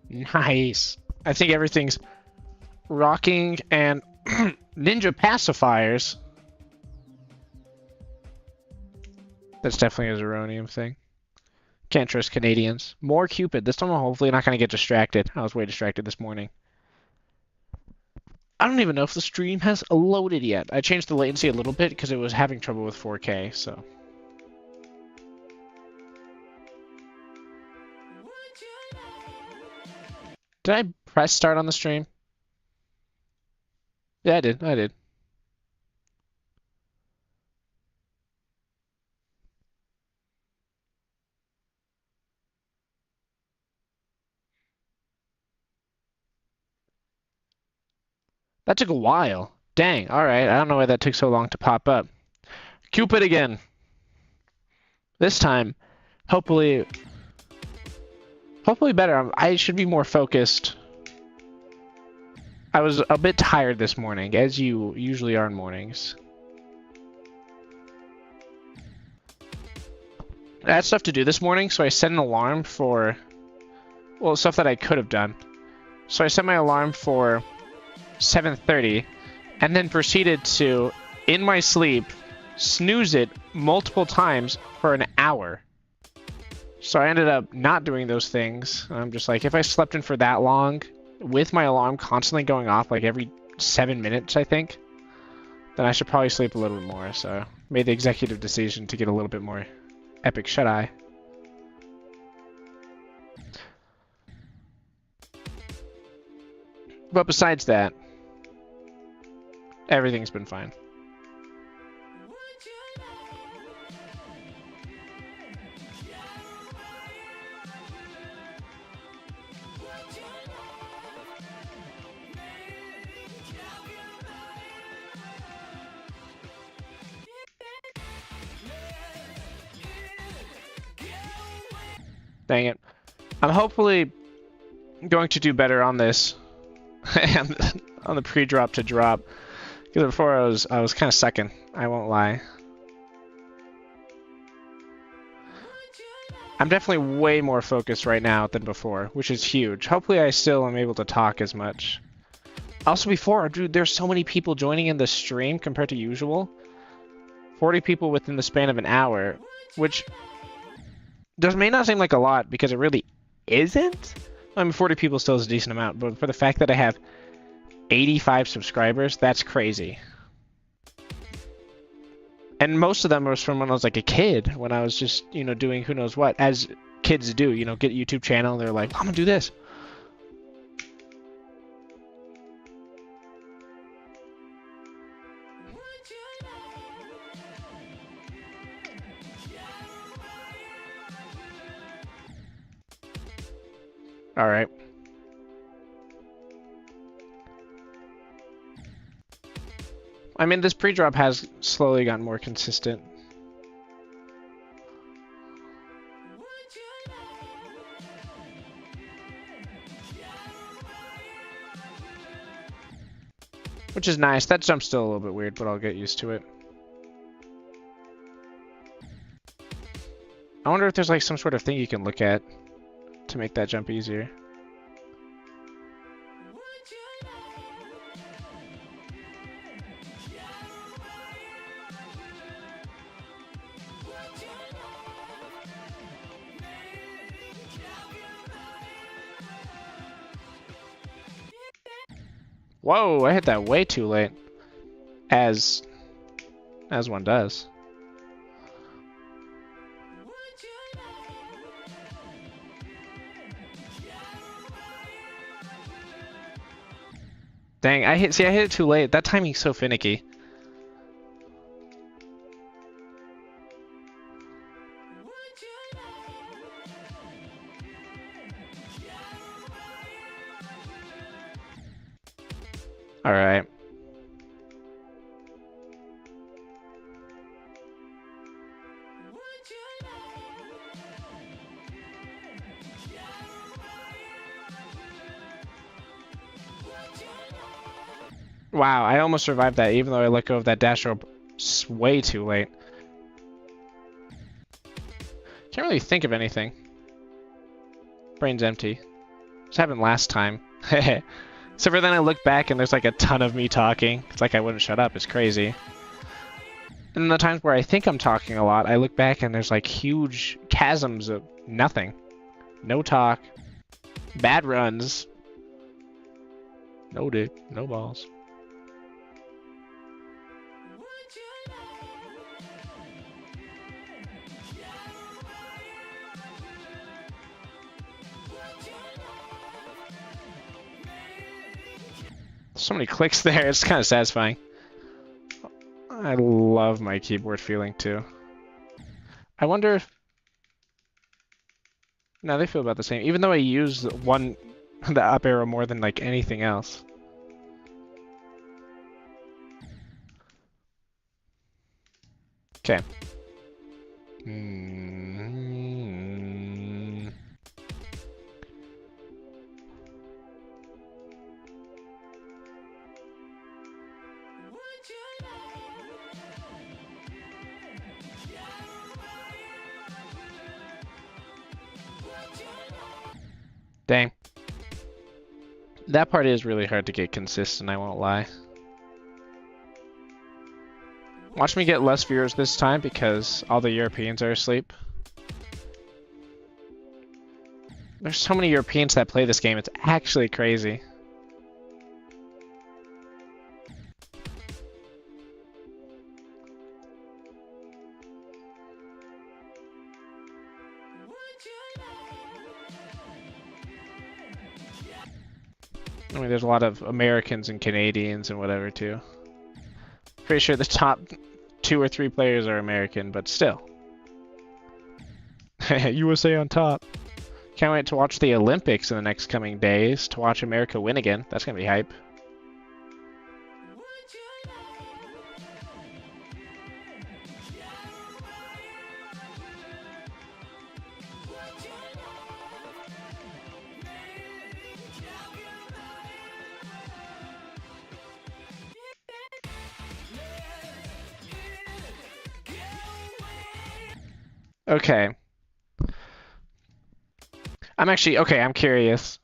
Nice. I think everything's rocking and ninja pacifiers. That's definitely a Zeronium thing. Can't trust Canadians. More Cupid. This time I'm hopefully not going to get distracted. I was way distracted this morning. I don't even know if the stream has loaded yet. I changed the latency a little bit because it was having trouble with 4K, so. Did I press start on the stream? Yeah, I did. I did. That took a while. Dang, alright. I don't know why that took so long to pop up. Cupid again. This time, hopefully better. I should be more focused. I was a bit tired this morning, as you usually are in mornings. I had stuff to do this morning, so I set an alarm for, well, stuff that I could have done. So I set my alarm for 7:30, and then proceeded to, in my sleep, snooze it multiple times for an hour. So I ended up not doing those things. I'm just like, if I slept in for that long, with my alarm constantly going off like every 7 minutes, I think, then I should probably sleep a little bit more. So made the executive decision to get a little bit more epic shut-eye. But besides that, everything's been fine. Dang it. I'm hopefully going to do better on this and on the pre-drop to drop. Because before I was kind of sucking, I won't lie. I'm definitely way more focused right now than before, which is huge. Hopefully I still am able to talk as much. Also before, dude, there's so many people joining in the stream compared to usual. 40 people within the span of an hour, which may not seem like a lot because it really isn't. I mean, 40 people still is a decent amount, but for the fact that I have 85 subscribers, that's crazy. And most of them was from when I was like a kid, when I was just, you know, doing who knows what, as kids do, you know, get a YouTube channel, and they're like, I'm gonna do this. All right. I mean, this pre-drop has slowly gotten more consistent. Which is nice. That jump's still a little bit weird, but I'll get used to it. I wonder if there's like some sort of thing you can look at to make that jump easier. Whoa, I hit that way too late. As one does. Dang, I hit it too late. That timing's so finicky. All right. Wow, I almost survived that even though I let go of that dash rope way too late. Can't really think of anything. Brain's empty. This happened last time. So for then I look back and there's like a ton of me talking. It's like I wouldn't shut up. It's crazy. And the times where I think I'm talking a lot, I look back and there's like huge chasms of nothing. No talk. Bad runs. No dick. No balls. So many clicks there, it's kind of satisfying. I love my keyboard feeling too. I wonder if... No, they feel about the same, even though I use the up arrow more than like anything else. Okay. Dang. That part is really hard to get consistent, I won't lie. Watch me get less viewers this time because all the Europeans are asleep. There's so many Europeans that play this game, it's actually crazy. I mean, there's a lot of Americans and Canadians and whatever, too. Pretty sure the top 2 or 3 players are American, but still. USA on top. Can't wait to watch the Olympics in the next coming days, to watch America win again. That's gonna be hype. Okay. I'm curious.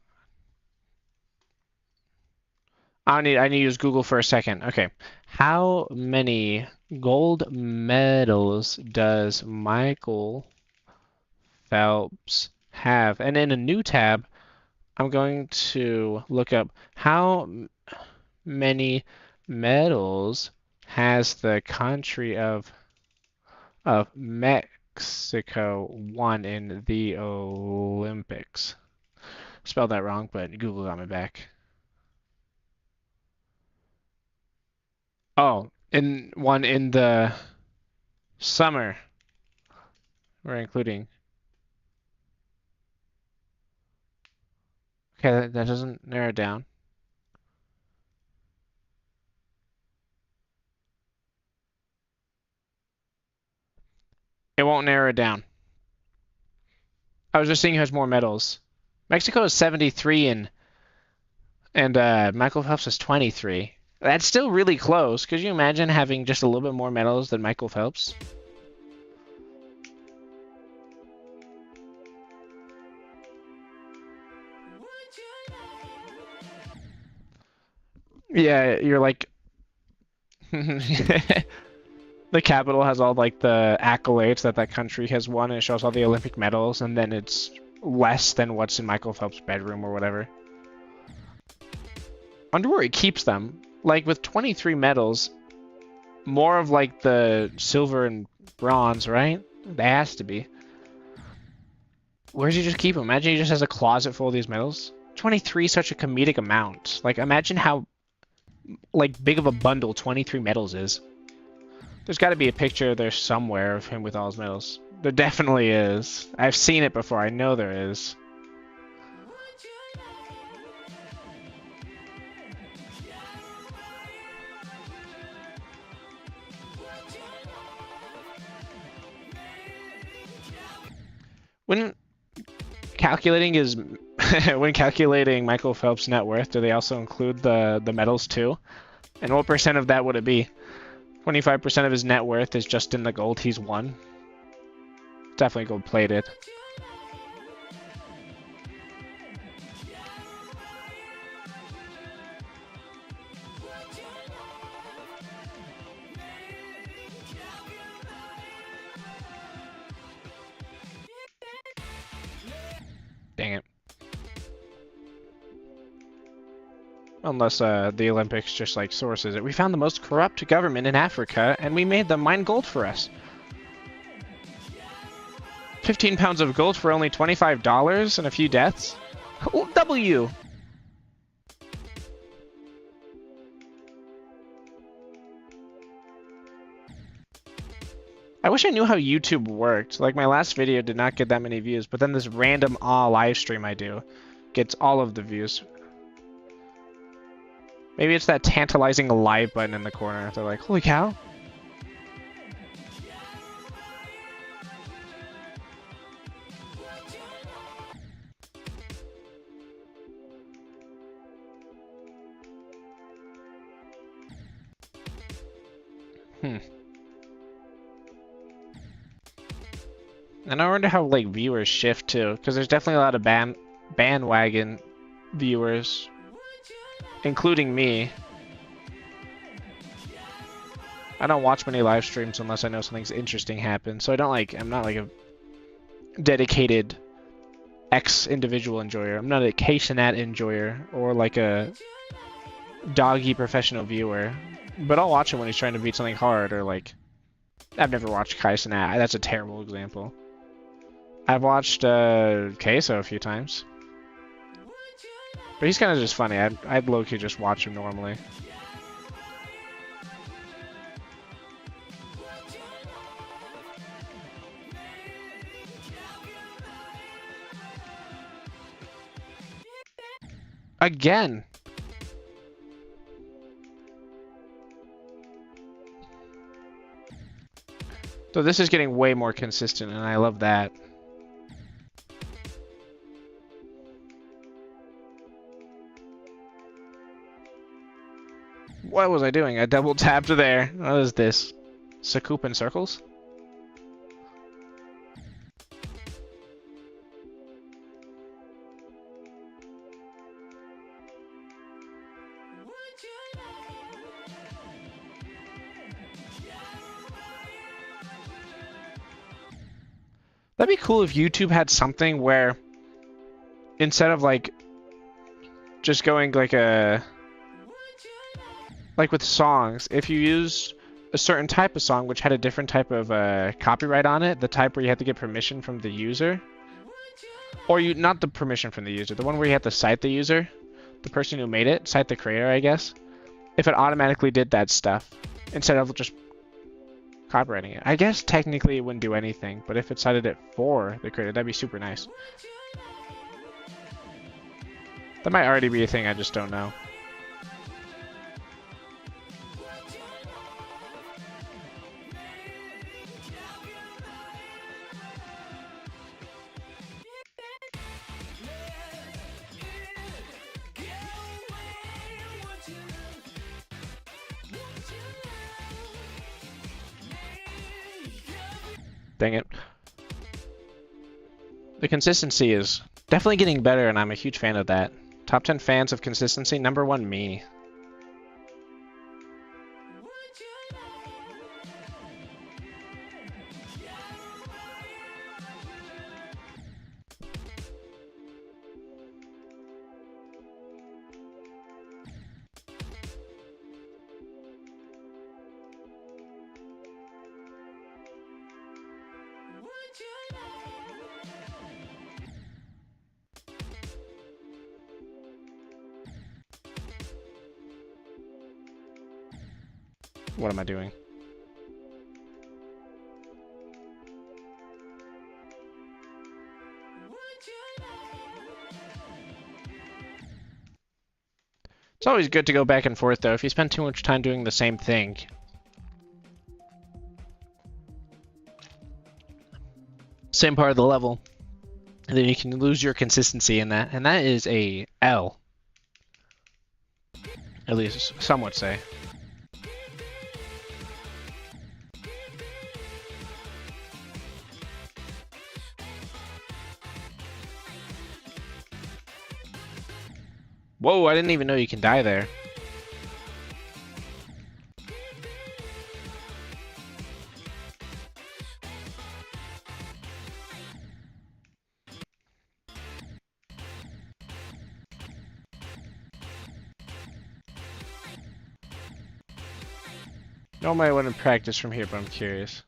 I need to use Google for a second. Okay. How many gold medals does Michael Phelps have? And in a new tab, I'm going to look up how many medals has the country of Mexico won in the Olympics. Spelled that wrong, but Google got me back. Oh, in the summer. We're including. Okay, that doesn't narrow it down. It won't narrow it down. I was just seeing who has more medals. Mexico is 73 and Michael Phelps is 23. That's still really close. Could you imagine having just a little bit more medals than Michael Phelps? Yeah, you're like... The capital has all like the accolades that country has won, and it shows all the Olympic medals, and then it's less than what's in Michael Phelps' bedroom or whatever. I wonder where he keeps them. Like with 23 medals, more of like the silver and bronze, right? There has to be. Where does he just keep them? Imagine he just has a closet full of these medals. 23 is such a comedic amount. Like imagine how like big of a bundle 23 medals is. There's got to be a picture there somewhere of him with all his medals. There definitely is. I've seen it before. I know there is. When calculating when calculating Michael Phelps' net worth, do they also include the medals too? And what percent of that would it be? 25% of his net worth is just in the gold he's won. Definitely gold plated. Unless the Olympics just like sources it. We found the most corrupt government in Africa, and we made them mine gold for us. 15 pounds of gold for only $25 and a few deaths? W! I wish I knew how YouTube worked. Like, my last video did not get that many views, but then this random live stream I do gets all of the views. Maybe it's that tantalizing live button in the corner. They're like, holy cow. And I wonder how like viewers shift too, because there's definitely a lot of bandwagon viewers, including me. I don't watch many live streams unless I know something's interesting happened, so I'm not like a dedicated X individual enjoyer. I'm not a K-Sanat enjoyer or like a doggy professional viewer, but I'll watch him when he's trying to beat something hard, or like, I've never watched Kai-Sanat. That's a terrible example. I've watched Queso a few times. But he's kind of just funny. I'd low-key just watch him normally. Again! So this is getting way more consistent, and I love that. What was I doing? I double tapped there. What is this? Sakup in circles? That'd be cool if YouTube had something where instead of like just going like with songs, if you used a certain type of song which had a different type of copyright on it, the type where you had to get permission from the user, or not the permission from the user, the one where you have to cite the user, the person who made it, cite the creator, I guess, if it automatically did that stuff instead of just copywriting it. I guess technically it wouldn't do anything, but if it cited it for the creator, that'd be super nice. That might already be a thing, I just don't know. Dang it. The consistency is definitely getting better, and I'm a huge fan of that. Top 10 fans of consistency, number 1, me. What am I doing? It's always good to go back and forth, though. If you spend too much time doing the same thing, same part of the level, and then you can lose your consistency in that, and that is a L. At least some would say. Whoa, I didn't even know you can die there. Normally I wouldn't practice from here, but I'm curious.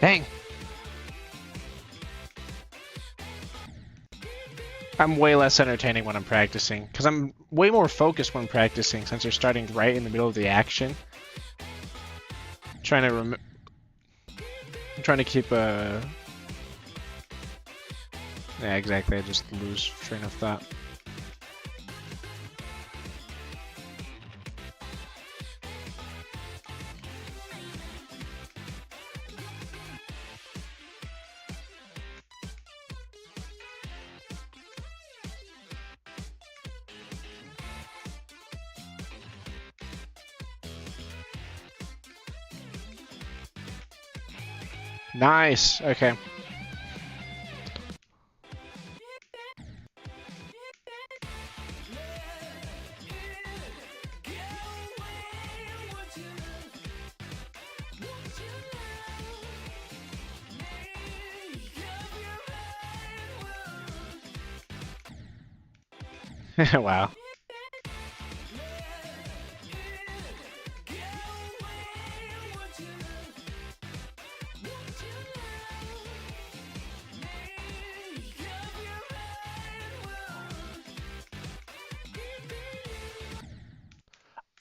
Dang! I'm way less entertaining when I'm practicing, because I'm way more focused when practicing since you're starting right in the middle of the action. I'm trying to keep a... Yeah, exactly, I just lose train of thought. Nice, okay. Wow.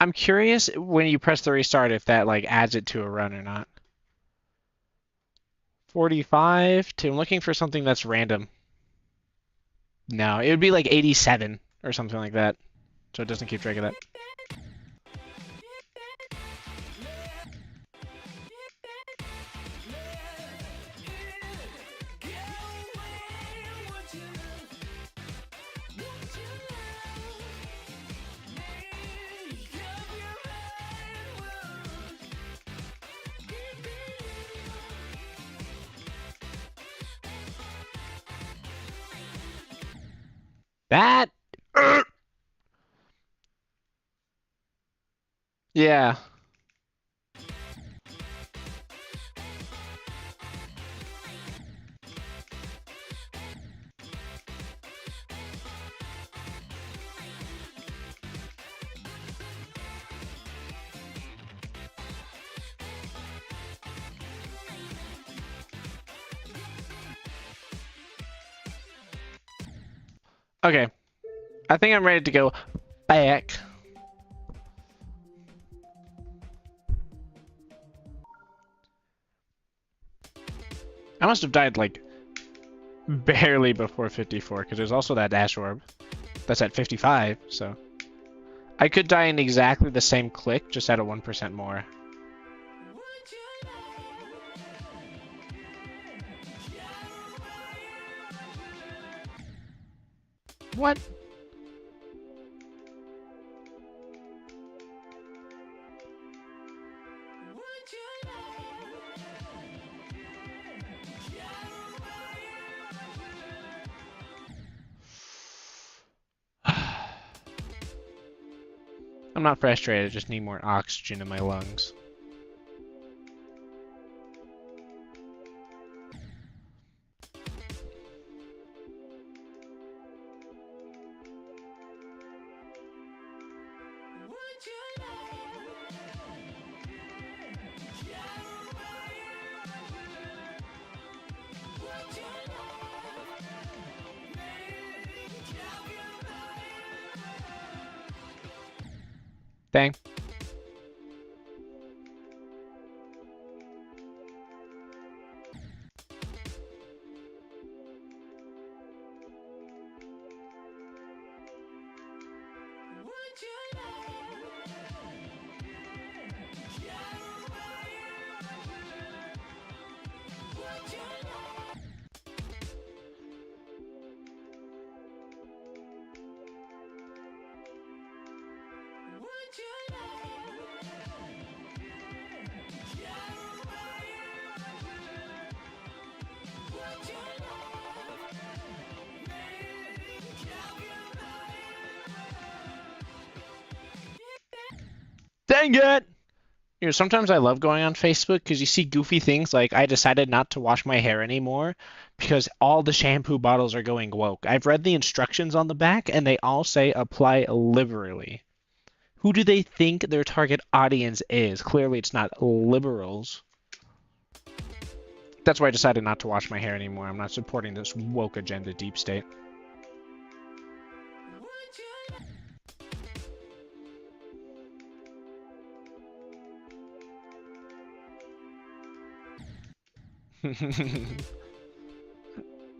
I'm curious when you press the restart if that like adds it to a run or not. 45 to... I'm looking for something that's random. No, it would be like 87 or something like that. So it doesn't keep track of that. That... Yeah. Okay. I think I'm ready to go back. I must have died like barely before 54 because there's also that dash orb that's at 55, so I could die in exactly the same click, just at a 1% more. What? I'm not frustrated, I just need more oxygen in my lungs. Dang. Dang it! You know, sometimes I love going on Facebook because you see goofy things like I decided not to wash my hair anymore because all the shampoo bottles are going woke. I've read the instructions on the back and they all say apply liberally. Who do they think their target audience is? Clearly it's not liberals. That's why I decided not to wash my hair anymore. I'm not supporting this woke agenda deep state.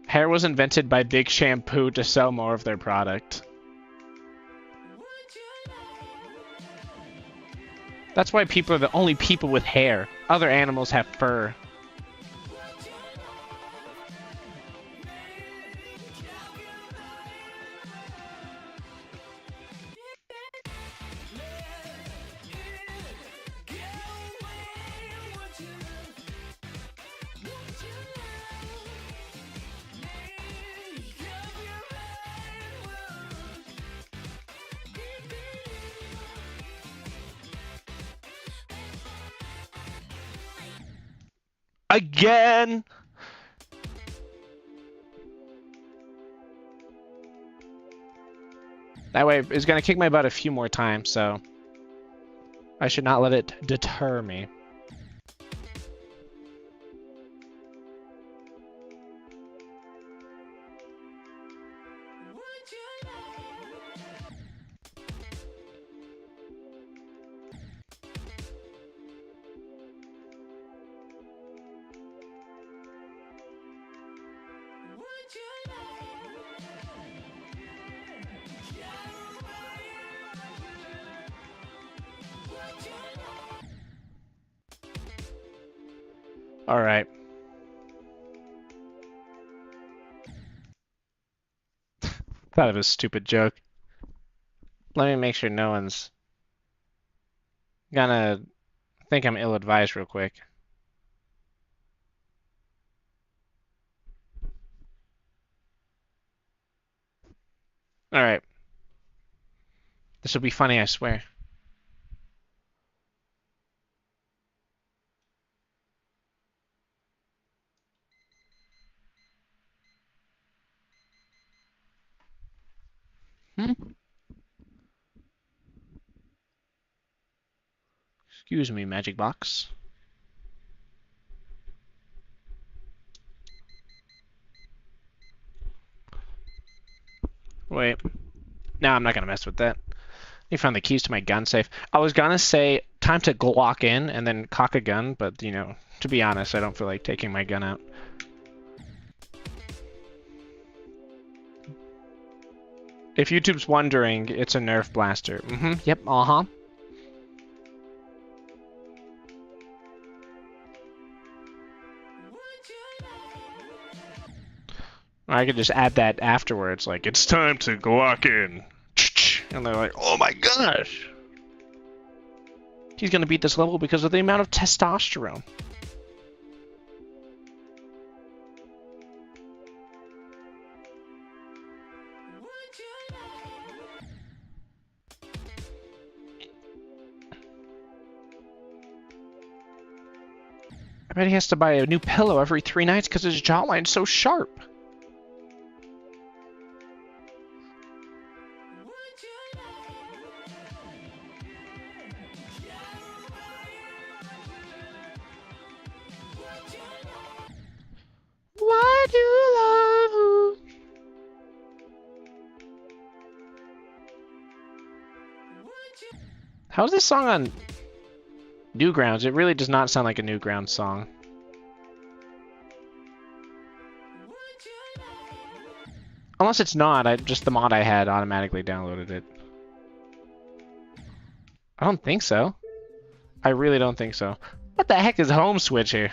Hair was invented by Big Shampoo to sell more of their product. That's why people are the only people with hair. Other animals have fur. Again! That way it's gonna kick my butt a few more times, so I should not let it deter me. All right. Thought of a stupid joke. Let me make sure no one's gonna think I'm ill-advised real quick. All right. This will be funny, I swear. Excuse me, magic box. Wait. No, I'm not gonna mess with that. You found the keys to my gun safe. I was gonna say time to Glock in and then cock a gun, but you know, to be honest, I don't feel like taking my gun out. If YouTube's wondering, it's a Nerf blaster. Yep, uh-huh. I could just add that afterwards, like, it's time to Glock in. And they're like, oh my gosh! He's gonna beat this level because of the amount of testosterone. I bet he has to buy a new pillow every 3 nights because his jawline's so sharp. Why do you love? How's this song on Newgrounds? It really does not sound like a Newgrounds song. Unless it's not, just the mod I had automatically downloaded it. I don't think so. I really don't think so. What the heck is home switch here?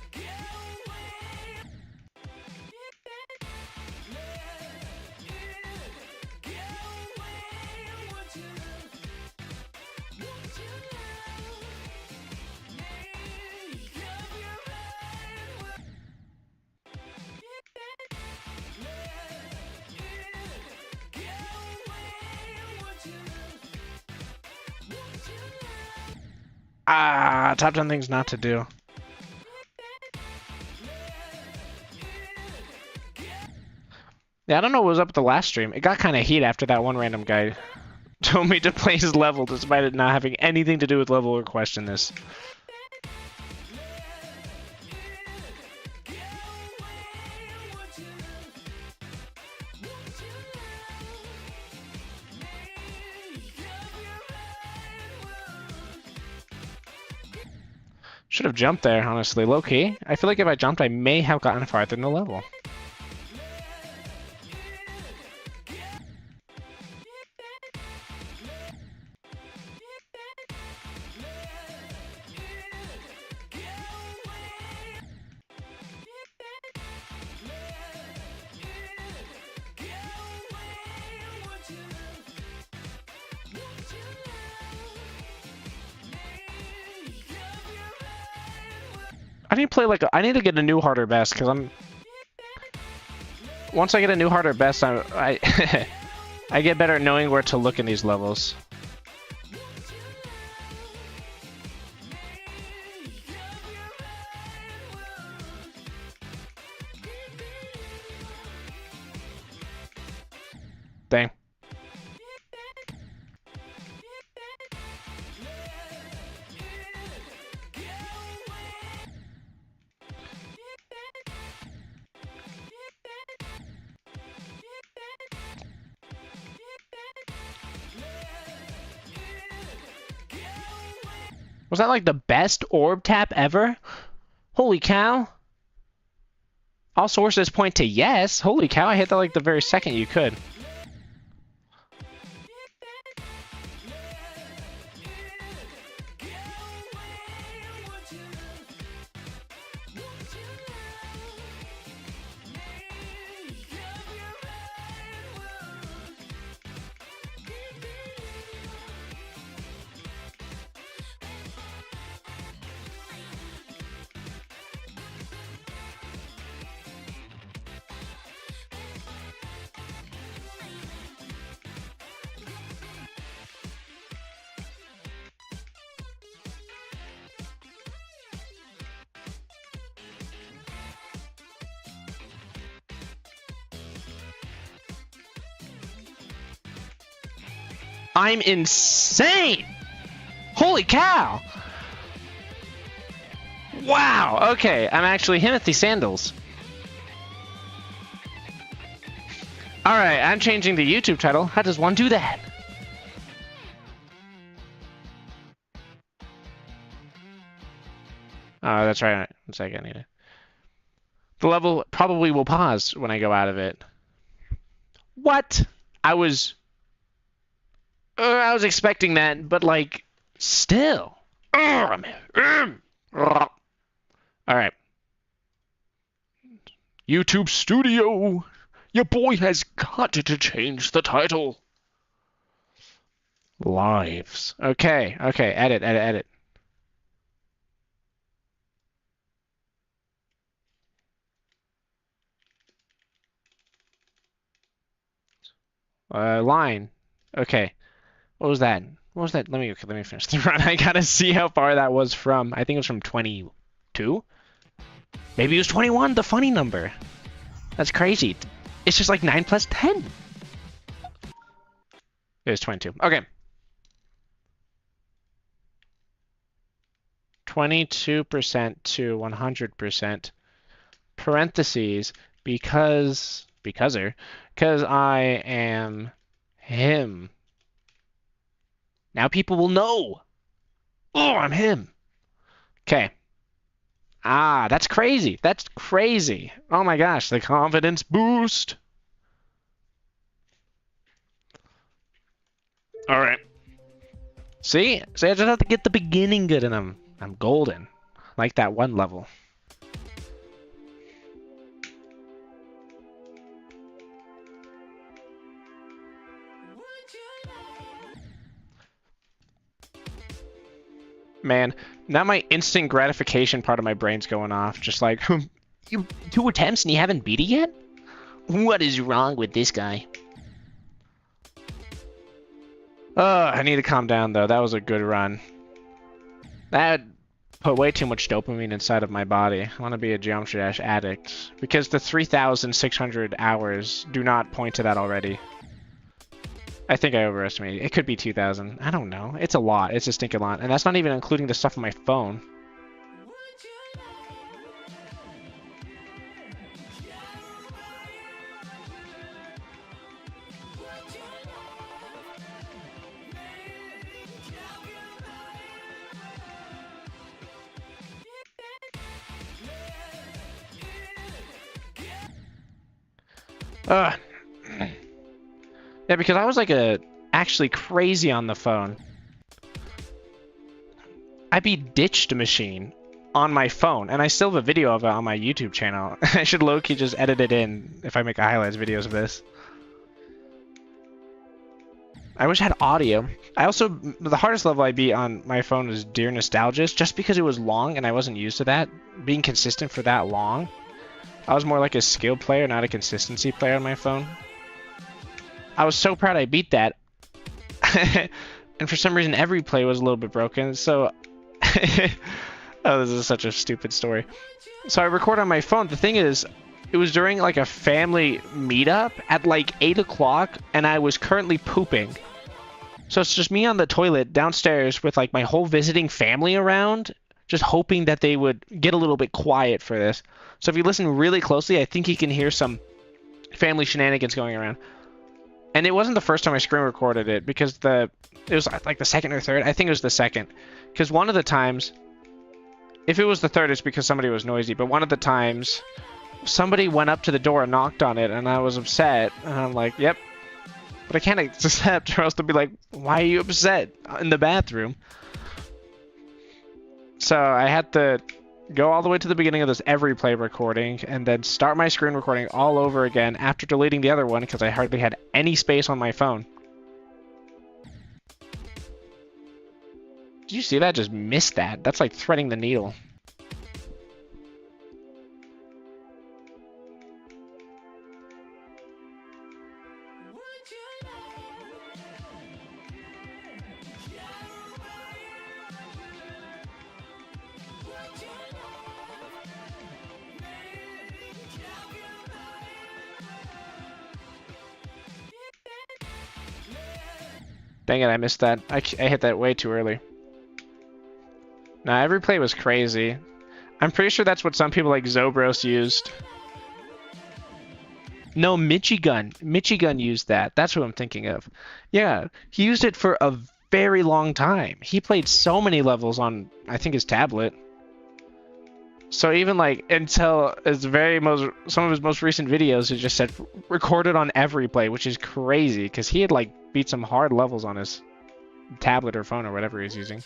Ah, top 10 things not to do. Yeah, I don't know what was up with the last stream. It got kind of heat after that one random guy told me to play his level despite it not having anything to do with level or question this. Should have jumped there, honestly. Low-key. I feel like if I jumped, I may have gotten farther in the level. I need to play like I need to get a new harder best because I'm. Once I get a new harder best, I I get better at knowing where to look in these levels. Dang. Was that like the best orb tap ever? Holy cow. All sources point to yes. Holy cow, I hit that like the very second you could. I'm insane! Holy cow! Wow, okay, I'm actually Timothy Sandals. Alright, I'm changing the YouTube title. How does one do that? Oh, that's right. One second, I need it. The level probably will pause when I go out of it. What? I was expecting that, but like, still. Alright. YouTube Studio. Your boy has got to change the title. Lives. Okay, edit. Line. Okay. What was that? Let me finish the run. I gotta see how far that was from. I think it was from 22? Maybe it was 21, the funny number. That's crazy. It's just like 9 plus 10. It was 22. Okay. 22% to 100%. Parentheses, because I am him. Now people will know. Oh, I'm him. Okay. Ah, that's crazy. That's crazy. Oh my gosh, the confidence boost. All right. See, I just have to get the beginning good, and I'm golden, like that one level. Man, now my instant gratification part of my brain's going off. Just like, you 2 attempts and you haven't beat it yet? What is wrong with this guy? I need to calm down though. That was a good run. That put way too much dopamine inside of my body. I want to be a Geometry Dash addict. Because the 3,600 hours do not point to that already. I think I overestimated. It could be 2,000. I don't know. It's a lot. It's a stinking lot. And that's not even including the stuff on my phone. Ugh. Yeah, because I was like actually crazy on the phone. I beat Ditched Machine on my phone, and I still have a video of it on my YouTube channel. I should low-key just edit it in if I make highlights videos of this. I wish I had audio. The hardest level I beat on my phone was Dear Nostalgist, just because it was long and I wasn't used to that. Being consistent for that long. I was more like a skill player, not a consistency player on my phone. I was so proud I beat that. And for some reason, every play was a little bit broken, so... Oh, this is such a stupid story. So I record on my phone. The thing is, it was during like a family meetup at like 8 o'clock, and I was currently pooping. So it's just me on the toilet downstairs with like my whole visiting family around, just hoping that they would get a little bit quiet for this. So if you listen really closely, I think you can hear some family shenanigans going around. And it wasn't the first time I screen recorded it, because it was like the second or third. I think it was the second. Because one of the times, if it was the third, it's because somebody was noisy. But one of the times, somebody went up to the door and knocked on it, and I was upset. And I'm like, yep. But I can't accept, or else they'll be like, why are you upset in the bathroom? So I had to go all the way to the beginning of this every play recording, and then start my screen recording all over again after deleting the other one, because I hardly had any space on my phone. Did you see that? Just missed that. That's like threading the needle. Dang it, I missed that. I hit that way too early. Nah, every play was crazy. I'm pretty sure that's what some people like Zobros used. No, Michigun. Michigun used that. That's what I'm thinking of. Yeah, he used it for a very long time. He played so many levels on, I think, his tablet. So even like until some of his most recent videos, it just said recorded on every play, which is crazy because he had like beat some hard levels on his tablet or phone or whatever he's using.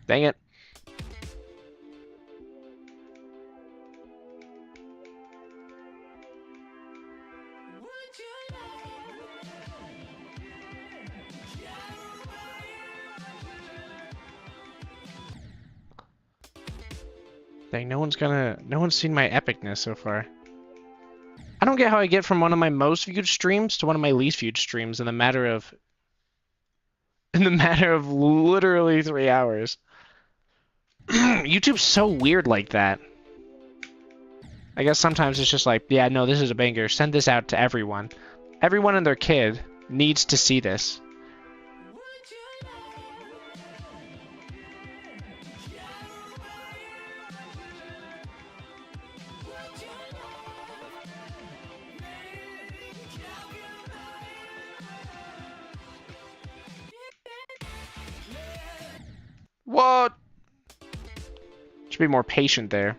Dang it. Dang, no one's seen my epicness so far. I don't get how I get from one of my most viewed streams to one of my least viewed streams in the matter of literally 3 hours. YouTube's so weird like that. I guess sometimes it's just like, yeah, no, this is a banger. Send this out to everyone. Everyone and their kid needs to see this. What? Should be more patient there.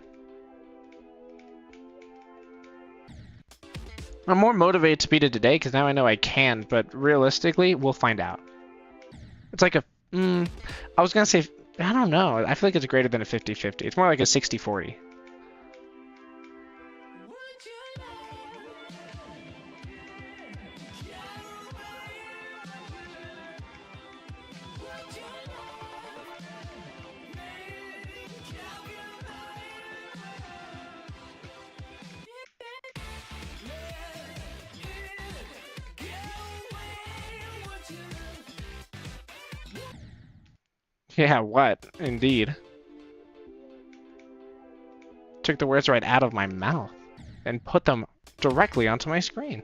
I'm more motivated to beat it today because now I know I can, but realistically, we'll find out. It's like I was gonna say I don't know. I feel like it's greater than a 50-50. It's more like a 60-40. Yeah, what? Indeed. Took the words right out of my mouth and put them directly onto my screen.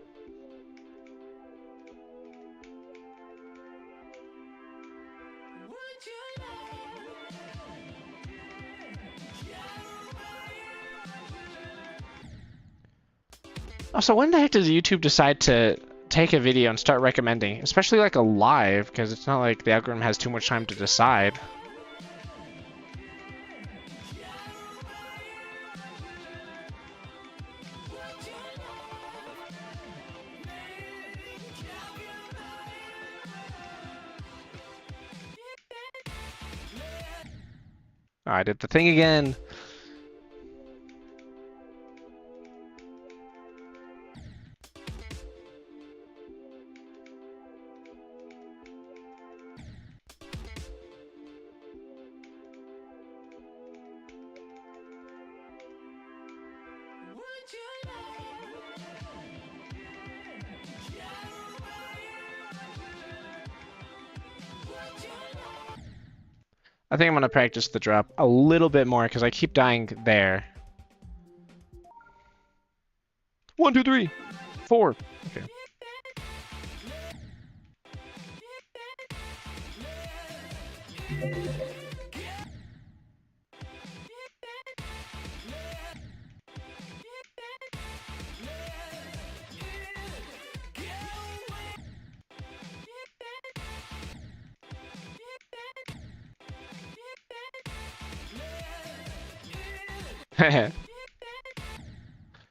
Also, when the heck does YouTube decide to take a video and start recommending? Especially like a live, because it's not like the algorithm has too much time to decide. Oh, I did the thing again. I think I'm going to practice the drop a little bit more because I keep dying there. 1, 2, 3, 4. Okay.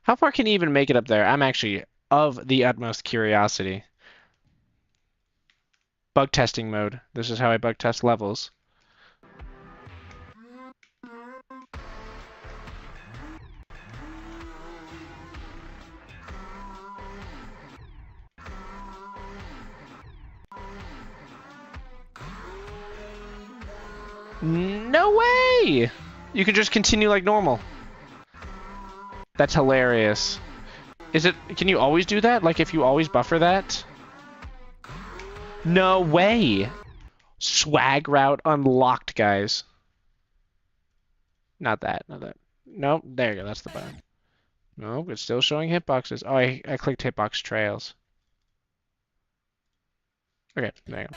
How far can you even make it up there? I'm actually of the utmost curiosity. Bug testing mode. This is how I bug test levels. No way! You can just continue like normal. That's hilarious. Is it? Can you always do that? Like if you always buffer that? No way! Swag route unlocked, guys. Not that, not that. Nope, there you go, that's the button. Nope, it's still showing hitboxes. Oh, I clicked hitbox trails. Okay, there you go.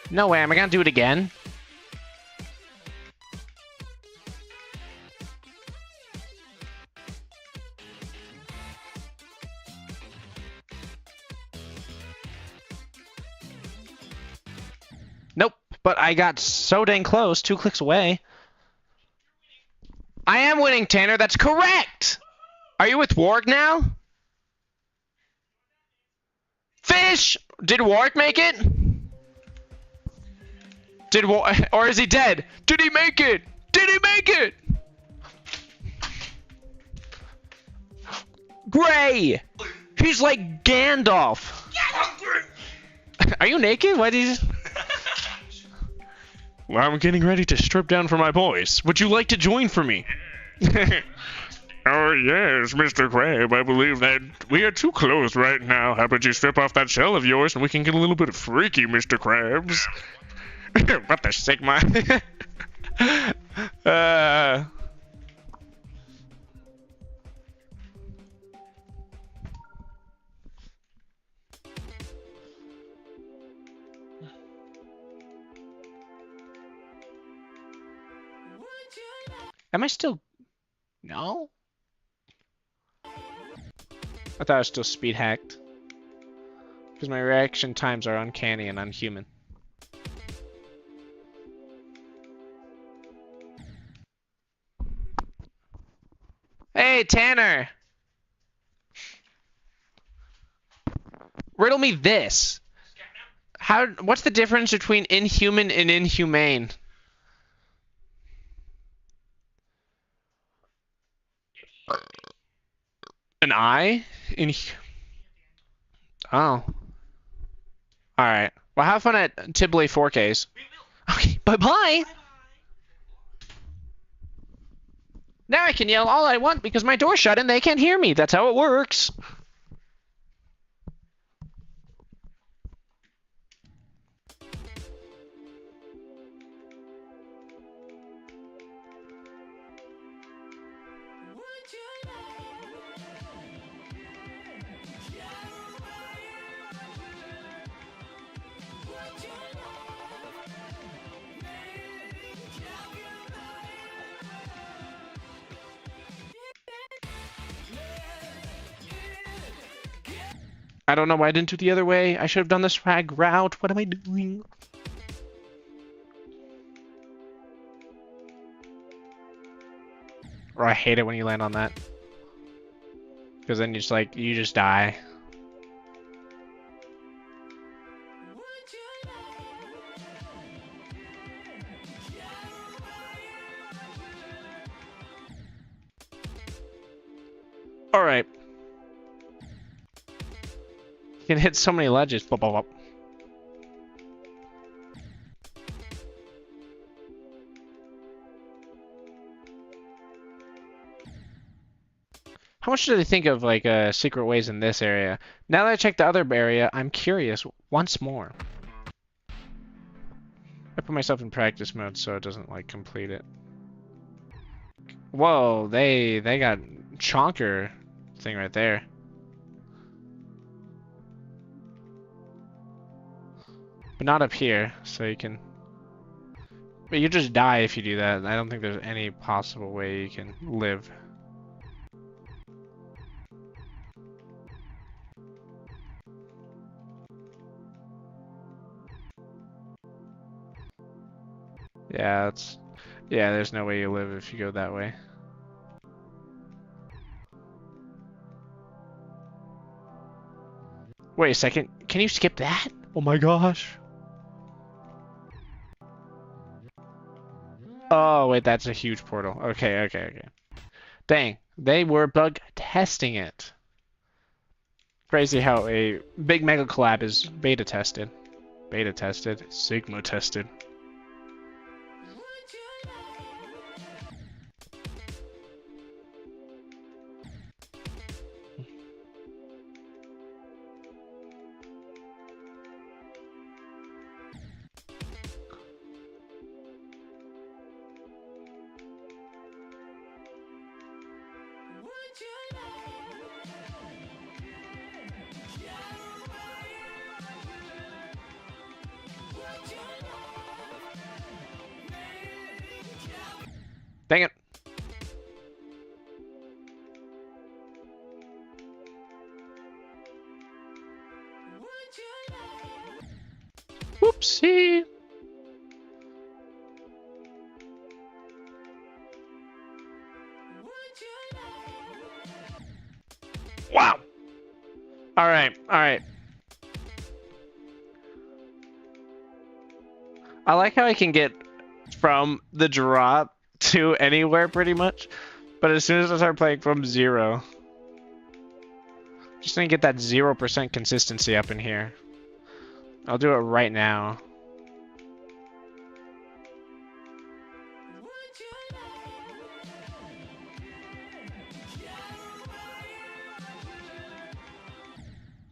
No way, am I gonna do it again? Nope, but I got so dang close, 2 clicks away. I am winning, Tanner, that's correct! Are you with Warg now? Fish! Did Warg make it? Or is he dead? Did he make it? Did he make it? Gray! He's like Gandalf. Are you naked? Why did you... Well, I'm getting ready to strip down for my boys. Would you like to join for me? Oh, yes, Mr. Crab. I believe that we are too close right now. How about you strip off that shell of yours and we can get a little bit freaky, Mr. Krabs? What the Sigma? Am I still... No? I thought I was still speed hacked. Because my reaction times are uncanny and unhuman. Hey, Tanner! Riddle me this. What's the difference between inhuman and inhumane? An eye? Oh. Alright. Well, have fun at Tibbley 4Ks. Okay, bye-bye! Now I can yell all I want because my door's shut and they can't hear me. That's how it works. I don't know why I didn't do the other way. I should have done the swag route. What am I doing? Or I hate it when you land on that. Because then you just die. Alright. You can hit so many ledges. Bop, bop, bop. How much do they think of like secret ways in this area? Now that I checked the other area, I'm curious once more. I put myself in practice mode so it doesn't like complete it. Whoa, they got chonker thing right there. But not up here, so you can... But you just die if you do that. I don't think there's any possible way you can live. Yeah, there's no way you live if you go that way. Wait a second, can you skip that? Oh my gosh. Oh, wait, that's a huge portal. Okay. Dang, they were bug testing it. Crazy how a big mega collab is beta tested. Beta tested, Sigma tested. Dang it. Whoopsie. Wow. All right. I like how I can get from the drop to anywhere pretty much, but as soon as I start playing from zero, just gonna get that 0% consistency up in here. I'll do it right now.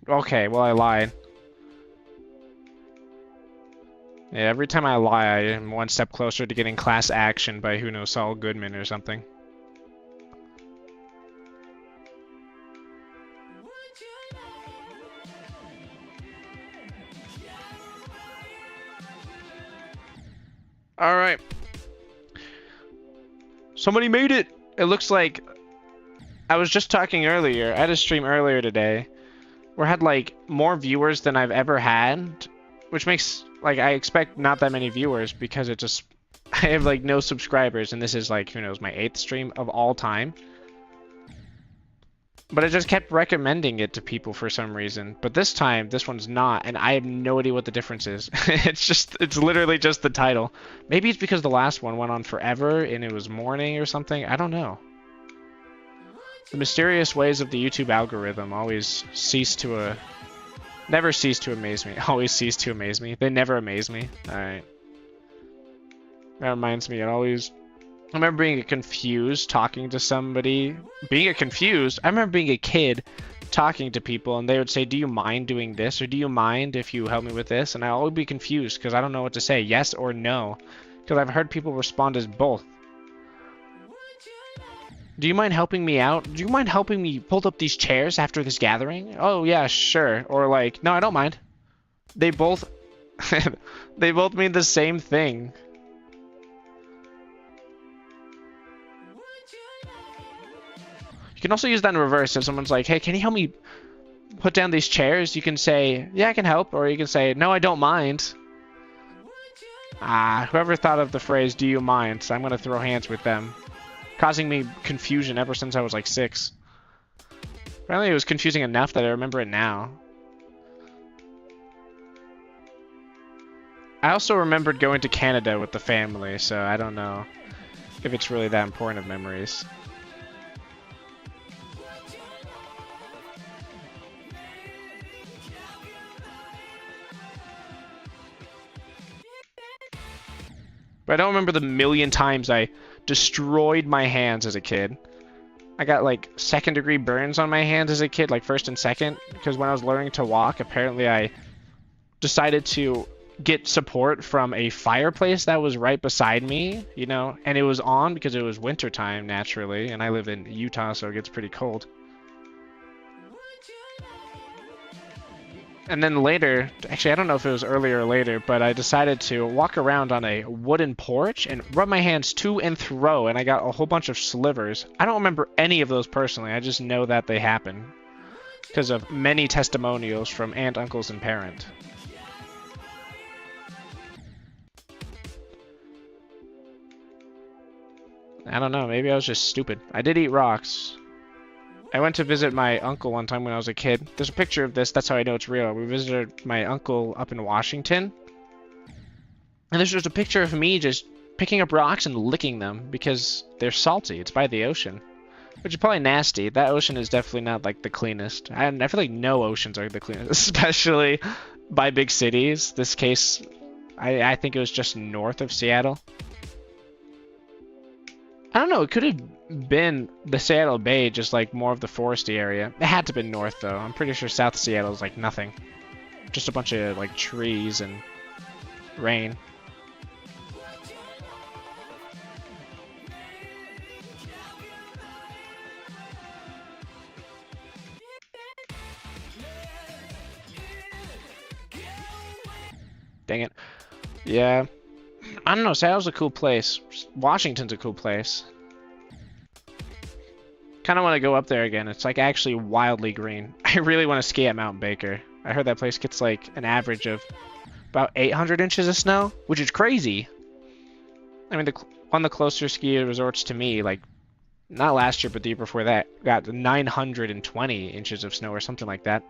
Okay, well I lied. Yeah, every time I lie, I am one step closer to getting class action by who knows Saul Goodman or something. Alright. Somebody made it! It looks like... I was just talking earlier. I had a stream earlier today where I had, like, more viewers than I've ever had. Which makes... Like, I expect not that many viewers because it just... I have, like, no subscribers. And this is, like, who knows, my 8th stream of all time. But I just kept recommending it to people for some reason. But this time, this one's not, and I have no idea what the difference is. It's literally just the title. Maybe it's because the last one went on forever and it was morning or something. I don't know. The mysterious ways of the YouTube algorithm always never cease to amaze me. Always cease to amaze me. They never amaze me. Alright. That reminds me, I remember being confused talking to somebody. I remember being a kid talking to people and they would say, do you mind doing this? Or do you mind if you help me with this? And I always be confused because I don't know what to say, yes or no. Because I've heard people respond as both. Do you mind helping me out? Do you mind helping me pull up these chairs after this gathering? Oh yeah, sure. Or like, no, I don't mind. They both, they both mean the same thing. You can also use that in reverse. If someone's like, hey, can you help me put down these chairs? You can say, yeah, I can help. Or you can say, no, I don't mind. Whoever thought of the phrase, do you mind? So I'm going to throw hands with them. Causing me confusion ever since I was like 6. Apparently it was confusing enough that I remember it now. I also remembered going to Canada with the family, so I don't know if it's really that important of memories. But I don't remember the million times I destroyed my hands as a kid. I got like 2nd-degree burns on my hands as a kid, like 1st and 2nd, because when I was learning to walk, apparently I decided to get support from a fireplace that was right beside me, you know, and it was on because it was wintertime naturally, and I live in Utah, so it gets pretty cold. And then later, actually I don't know if it was earlier or later, but I decided to walk around on a wooden porch and rub my hands to and fro, and I got a whole bunch of slivers. I don't remember any of those personally, I just know that they happened because of many testimonials from aunt, uncles, and parent. I don't know, maybe I was just stupid. I did eat rocks. I went to visit my uncle one time when I was a kid. There's a picture of this, that's how I know it's real. We visited my uncle up in Washington. And there's just a picture of me just picking up rocks and licking them because they're salty. It's by the ocean. Which is probably nasty. That ocean is definitely not like the cleanest. And I feel like no oceans are the cleanest, especially by big cities. This case, I think it was just north of Seattle. I don't know, it could have been the Seattle Bay, just like more of the foresty area. It had to have been north though. I'm pretty sure South Seattle is like nothing. Just a bunch of like trees and rain. Dang it. Yeah. I don't know, Seattle's a cool place. Washington's a cool place. Kind of want to go up there again. It's like actually wildly green. I really want to ski at Mount Baker. I heard that place gets like an average of about 800 inches of snow, which is crazy. I mean, one of the closer ski resorts to me, like, not last year, but the year before that, got 920 inches of snow or something like that,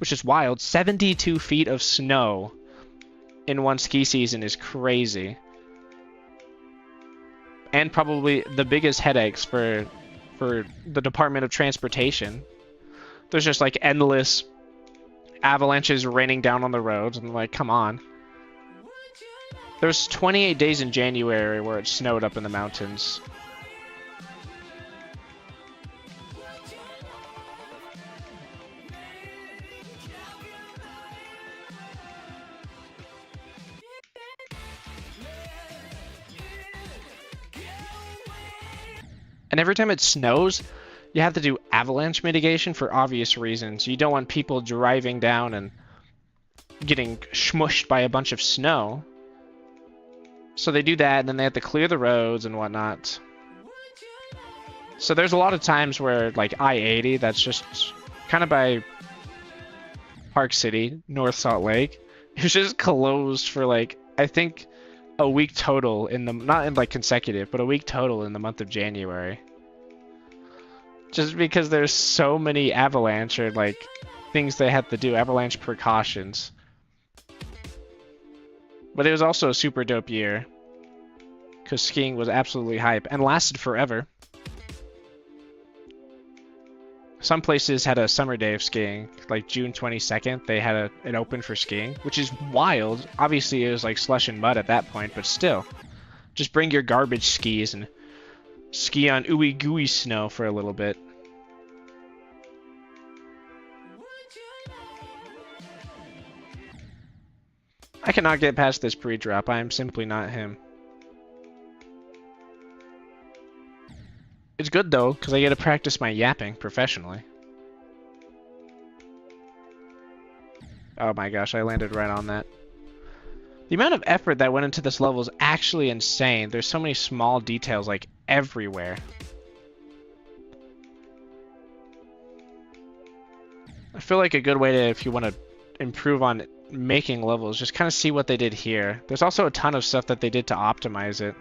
which is wild. 72 feet of snow in one ski season is crazy. And probably the biggest headaches for the Department of Transportation. There's just like endless avalanches raining down on the roads, and like, come on. There's 28 days in January where it snowed up in the mountains. And every time it snows, you have to do avalanche mitigation for obvious reasons. You don't want people driving down and getting smushed by a bunch of snow. So they do that, and then they have to clear the roads and whatnot. So there's a lot of times where like I-80, that's just kind of by Park City, North Salt Lake, it was just closed for like, I think a week total in the, not in like consecutive, but a week total in the month of January. Just because there's so many avalanche or like things they had to do, avalanche precautions. But it was also a super dope year because skiing was absolutely hype and lasted forever. Some places had a summer day of skiing, like June 22nd, they had it open for skiing, which is wild. Obviously, it was like slush and mud at that point, but still. Just bring your garbage skis and ski on ooey gooey snow for a little bit. I cannot get past this pre-drop. I am simply not him. It's good though, because I get to practice my yapping professionally. Oh my gosh, I landed right on that. The amount of effort that went into this level is actually insane. There's so many small details like everywhere. I feel like a good way to, if you want to improve on making levels, just kind of see what they did here. There's also a ton of stuff that they did to optimize it.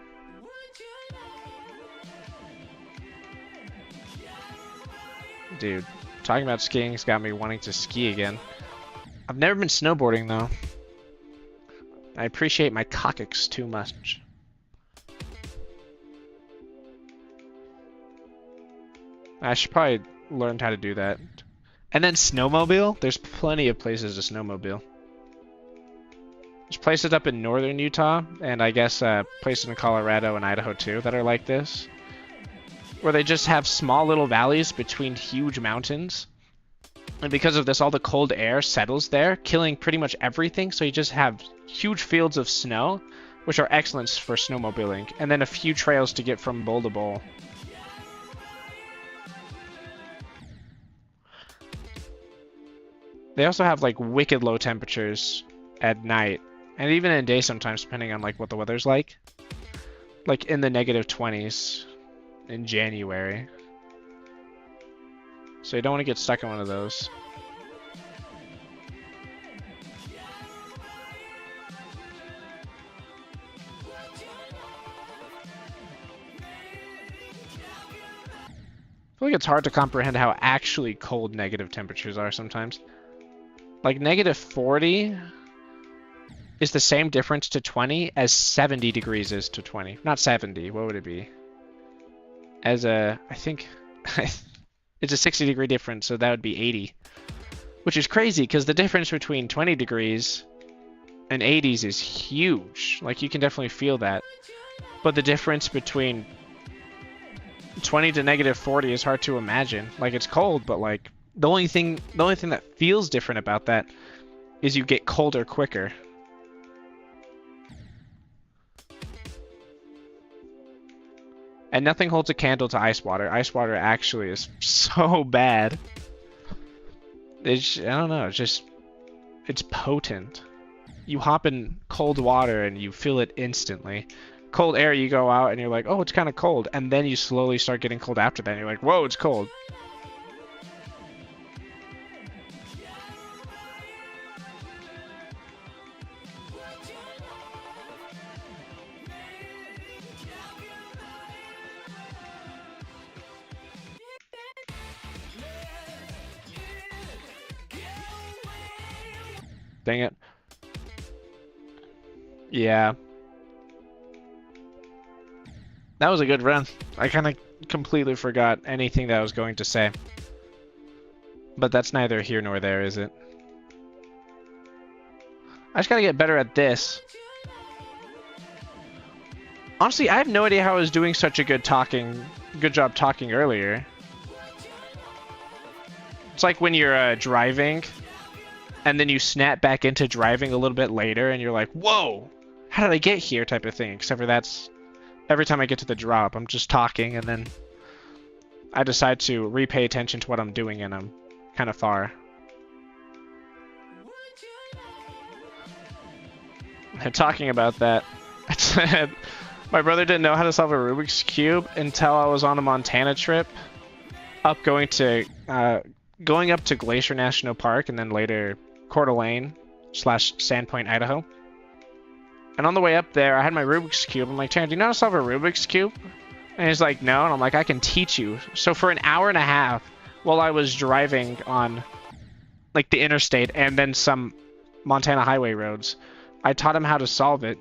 Dude, talking about skiing has got me wanting to ski again. I've never been snowboarding though. I appreciate my coccyx too much. I should probably learn how to do that. And then snowmobile? There's plenty of places to snowmobile. There's places up in northern Utah, and I guess places in Colorado and Idaho too that are like this. Where they just have small little valleys between huge mountains. And because of this, all the cold air settles there, killing pretty much everything, so you just have huge fields of snow, which are excellent for snowmobiling, and then a few trails to get from bowl to bowl. They also have like wicked low temperatures at night, and even in day sometimes, depending on like what the weather's like. Like in the -20s in January. So you don't want to get stuck in one of those. I feel like it's hard to comprehend how actually cold negative temperatures are sometimes. Like -40 is the same difference to 20 as 70 degrees is to 20. Not 70, what would it be? As a, I think, it's a 60-degree difference, so that would be 80. Which is crazy, because the difference between 20 degrees and 80s is huge. Like, you can definitely feel that. But the difference between 20 to -40 is hard to imagine. Like, it's cold, but like, the only thing that feels different about that is you get colder quicker. And nothing holds a candle to ice water. Ice water actually is so bad. It's, I don't know, it's potent. You hop in cold water and you feel it instantly. Cold air, you go out and you're like, oh, it's kind of cold. And then you slowly start getting cold after that. And you're like, whoa, it's cold. Dang it. Yeah. That was a good run. I kind of completely forgot anything that I was going to say. But that's neither here nor there, is it? I just gotta get better at this. Honestly, I have no idea how I was doing such a good job talking earlier. It's like when you're driving, and then you snap back into driving a little bit later, and you're like, whoa, how did I get here type of thing. Except for that's, every time I get to the drop, I'm just talking, and then I decide to repay attention to what I'm doing, and I'm kind of far. And talking about that, My brother didn't know how to solve a Rubik's Cube until I was on a Montana trip, going up to Glacier National Park and then later Coeur d'Alene / Sandpoint, Idaho. And on the way up there, I had my Rubik's Cube. I'm like, Taryn, do you know how to solve a Rubik's Cube? And he's like, no. And I'm like, I can teach you. So for an hour and a half, while I was driving on like the interstate and then some Montana highway roads, I taught him how to solve it.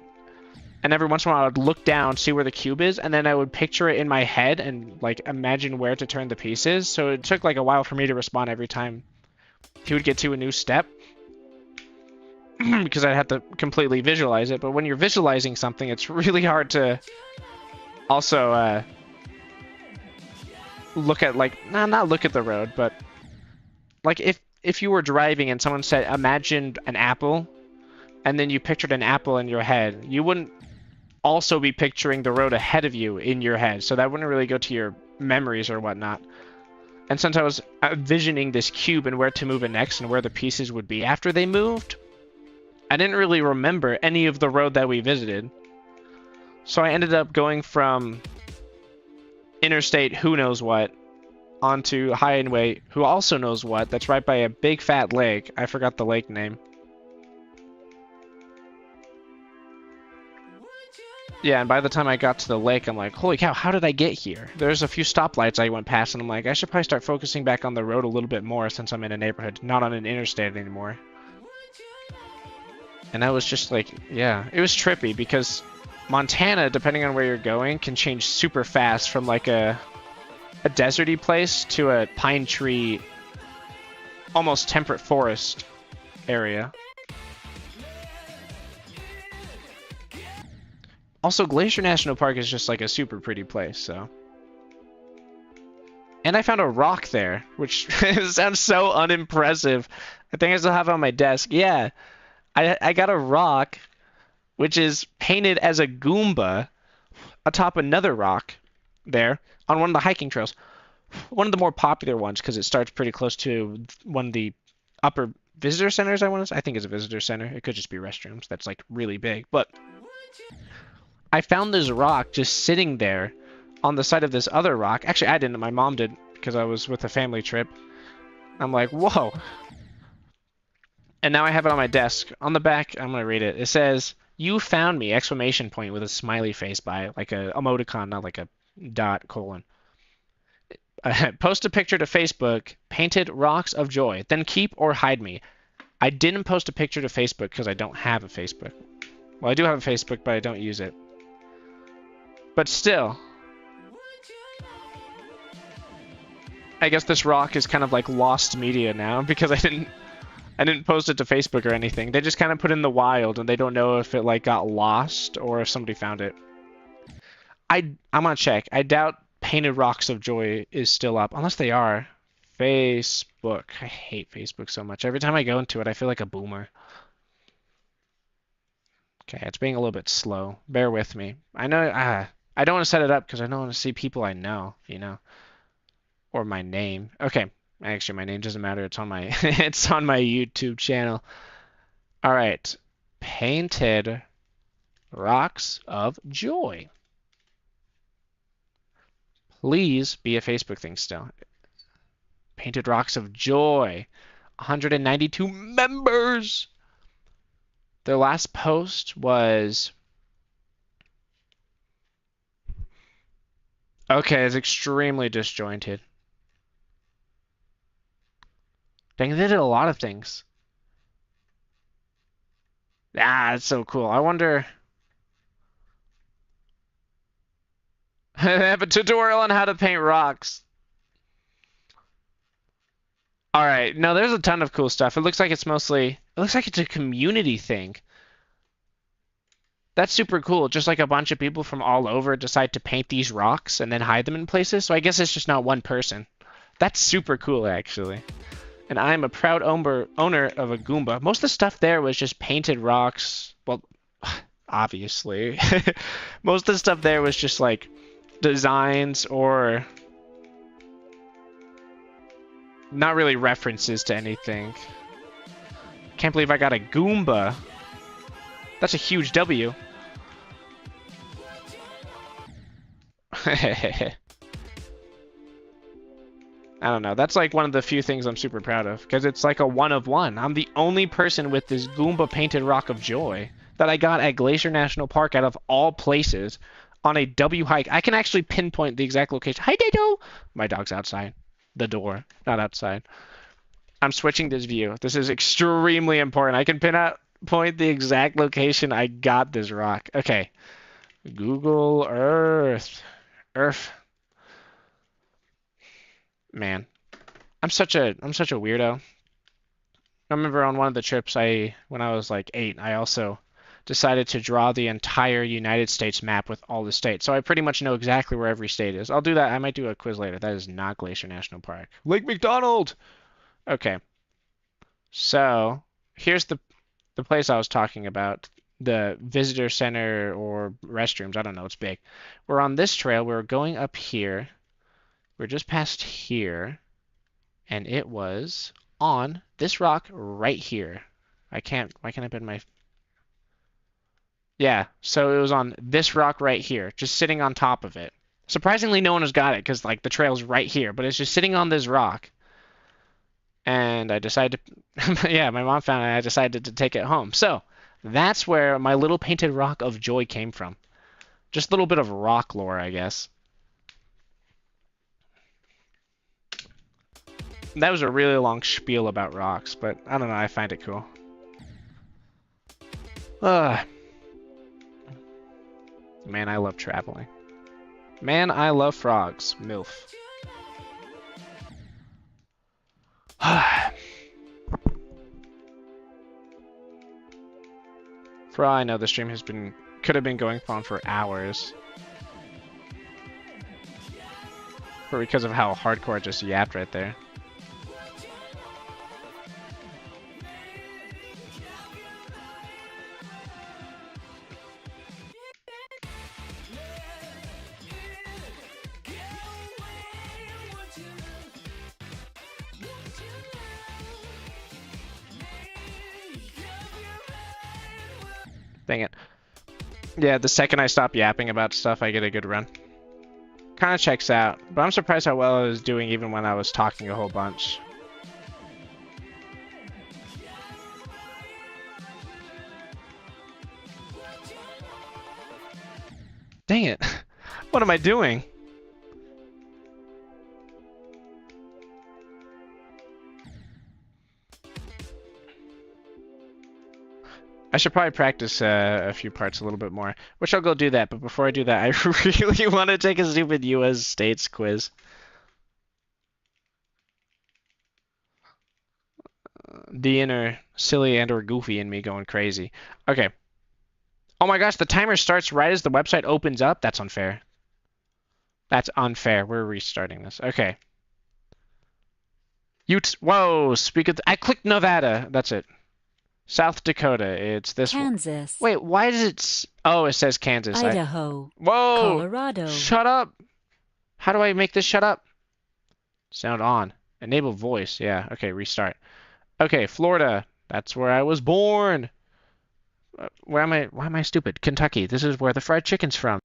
And every once in a while I would look down, see where the cube is, and then I would picture it in my head and like imagine where to turn the pieces. So it took like a while for me to respond every time he would get to a new step. Because I'd have to completely visualize it. But when you're visualizing something, it's really hard to also look at not look at the road, but like if you were driving and someone said imagine an apple, and then you pictured an apple in your head, you wouldn't also be picturing the road ahead of you in your head, so that wouldn't really go to your memories or whatnot. And since I was envisioning this cube and where to move it next and where the pieces would be after they moved, I didn't really remember any of the road that we visited. So I ended up going from interstate who knows what onto highway who also knows what, that's right by a big fat lake. I forgot the lake name. Yeah, and by the time I got to the lake, I'm like, holy cow, how did I get here? There's a few stoplights I went past, and I'm like, I should probably start focusing back on the road a little bit more since I'm in a neighborhood, not on an interstate anymore. And that was just like, yeah, it was trippy because Montana, depending on where you're going, can change super fast from like a deserty place to a pine tree, almost temperate forest area. Also, Glacier National Park is just like a super pretty place, so. And I found a rock there, which sounds so unimpressive. I think I still have it on my desk. Yeah, I got a rock, which is painted as a Goomba atop another rock there on one of the hiking trails. One of the more popular ones because it starts pretty close to one of the upper visitor centers, I think it's a visitor center. It could just be restrooms. That's like really big, but I found this rock just sitting there on the side of this other rock. Actually, I didn't. My mom did because I was with a family trip. I'm like, whoa. And now I have it on my desk. On the back, I'm going to read it. It says, "You found me!" Exclamation point with a smiley face by it, like a emoticon, not like a dot colon. Post a picture to Facebook, painted rocks of joy. Then keep or hide me. I didn't post a picture to Facebook because I don't have a Facebook. Well, I do have a Facebook, but I don't use it. But still, I guess this rock is kind of like lost media now because I didn't post it to Facebook or anything. They just kind of put it in the wild and they don't know if it like got lost or if somebody found it. I'm gonna check. I doubt Painted Rocks of Joy is still up, unless they are. Facebook. I hate Facebook so much. Every time I go into it, I feel like a boomer. Okay, it's being a little bit slow. Bear with me. I know I don't want to set it up because I don't want to see people I know, you know, or my name. Okay, actually, my name doesn't matter. It's on my it's on my YouTube channel. All right, Painted Rocks of Joy. Please be a Facebook thing still. Painted Rocks of Joy. 192 members. Their last post was... Okay, it's extremely disjointed. Dang, they did a lot of things. Ah, that's so cool. I wonder... I have a tutorial on how to paint rocks. Alright, no, there's a ton of cool stuff. It looks like it's mostly... It looks like it's a community thing. That's super cool. Just like a bunch of people from all over decide to paint these rocks and then hide them in places. So I guess it's just not one person. That's super cool, actually. And I'm a proud owner of a Goomba. Most of the stuff there was just painted rocks. Well, obviously. Most of the stuff there was just like designs or not really references to anything. Can't believe I got a Goomba. That's a huge W. I don't know. That's like one of the few things I'm super proud of, because it's like a 1 of 1. I'm the only person with this Goomba painted Rock of Joy that I got at Glacier National Park out of all places on a W hike. I can actually pinpoint the exact location. Hi, Dido! My dog's outside the door, not outside. I'm switching this view. This is extremely important. I can pinpoint the exact location I got this rock. Okay. Google Earth. Earth. Man, I'm such a weirdo. I remember on one of the trips when I was like 8, I also decided to draw the entire United States map with all the states. So I pretty much know exactly where every state is. I'll do that. I might do a quiz later. That is not Glacier National Park. Lake McDonald. Okay. So, here's the place I was talking about. The visitor center or restrooms. I don't know. It's big. We're on this trail. We're going up here. We're just past here, and it was on this rock right here. Why can't I bend my... Yeah, so it was on this rock right here, just sitting on top of it. Surprisingly, no one has got it, because like the trail's right here, but it's just sitting on this rock. And I decided to... yeah, my mom found it, and I decided to take it home. So, that's where my little painted rock of joy came from. Just a little bit of rock lore, I guess. That was a really long spiel about rocks, but I don't know, I find it cool. Man, I love traveling. Man, I love frogs. MILF. For all I know, the stream could have been going on for hours. But because of how hardcore I just yapped right there. Dang it. Yeah, the second I stop yapping about stuff, I get a good run. Kind of checks out, but I'm surprised how well I was doing even when I was talking a whole bunch. Dang it. What am I doing? I should probably practice a few parts a little bit more, which I'll go do that. But before I do that, I really want to take a stupid U.S. states quiz. The inner silly and or goofy in me going crazy. Okay. Oh my gosh, the timer starts right as the website opens up? That's unfair. That's unfair. We're restarting this. Okay. Whoa, speak of I clicked Nevada. That's it. South Dakota. It's this one. Kansas. Wait, why does it... Oh, it says Kansas. Idaho. Whoa! Colorado. Shut up! How do I make this shut up? Sound on. Enable voice. Yeah, okay, restart. Okay, Florida. That's where I was born. Why am I stupid? Kentucky. This is where the fried chicken's from.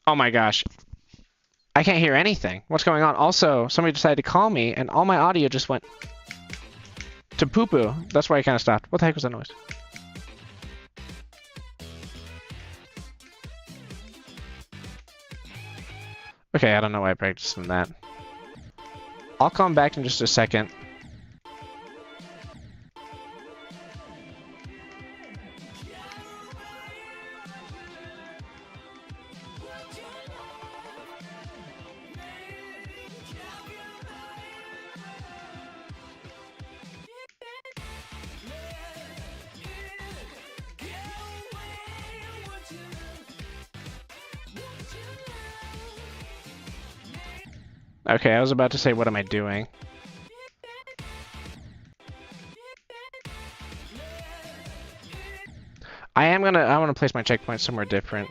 Oh my gosh. I can't hear anything. What's going on? Also, somebody decided to call me, and all my audio just went to poo-poo. That's why I kind of stopped. What the heck was that noise? Okay, I don't know why I practiced from that. I'll come back in just a second. Okay, I was about to say, what am I doing? I want to place my checkpoint somewhere different.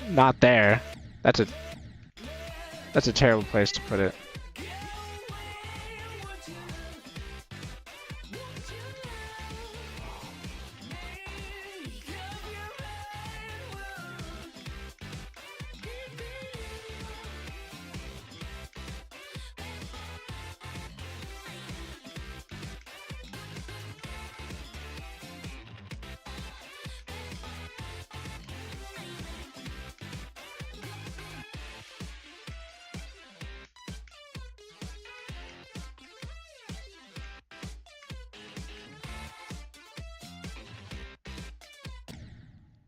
Not there. That's a terrible place to put it.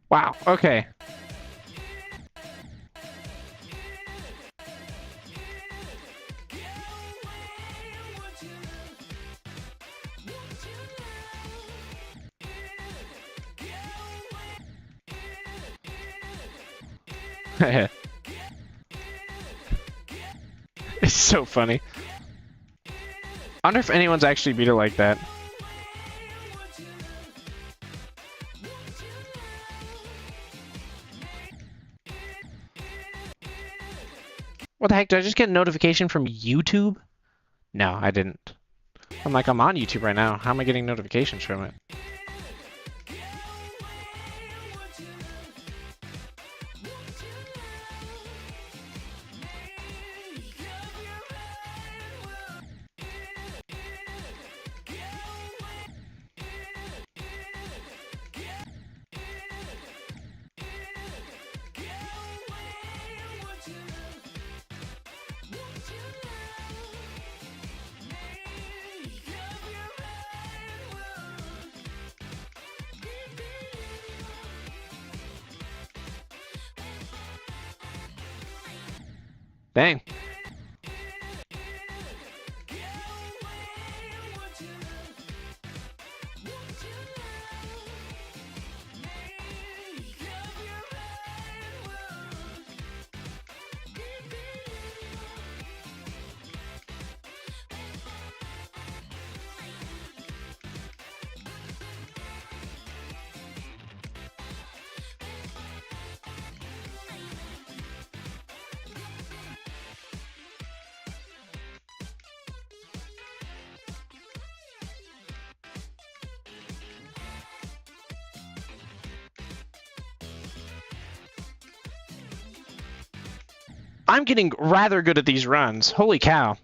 Wow, okay. It's so funny. I wonder if anyone's actually beat it like that. What the heck? Did I just get a notification from YouTube? No, I didn't. I'm like, I'm on YouTube right now. How am I getting notifications from it? Dang. I'm getting rather good at these runs. Holy cow.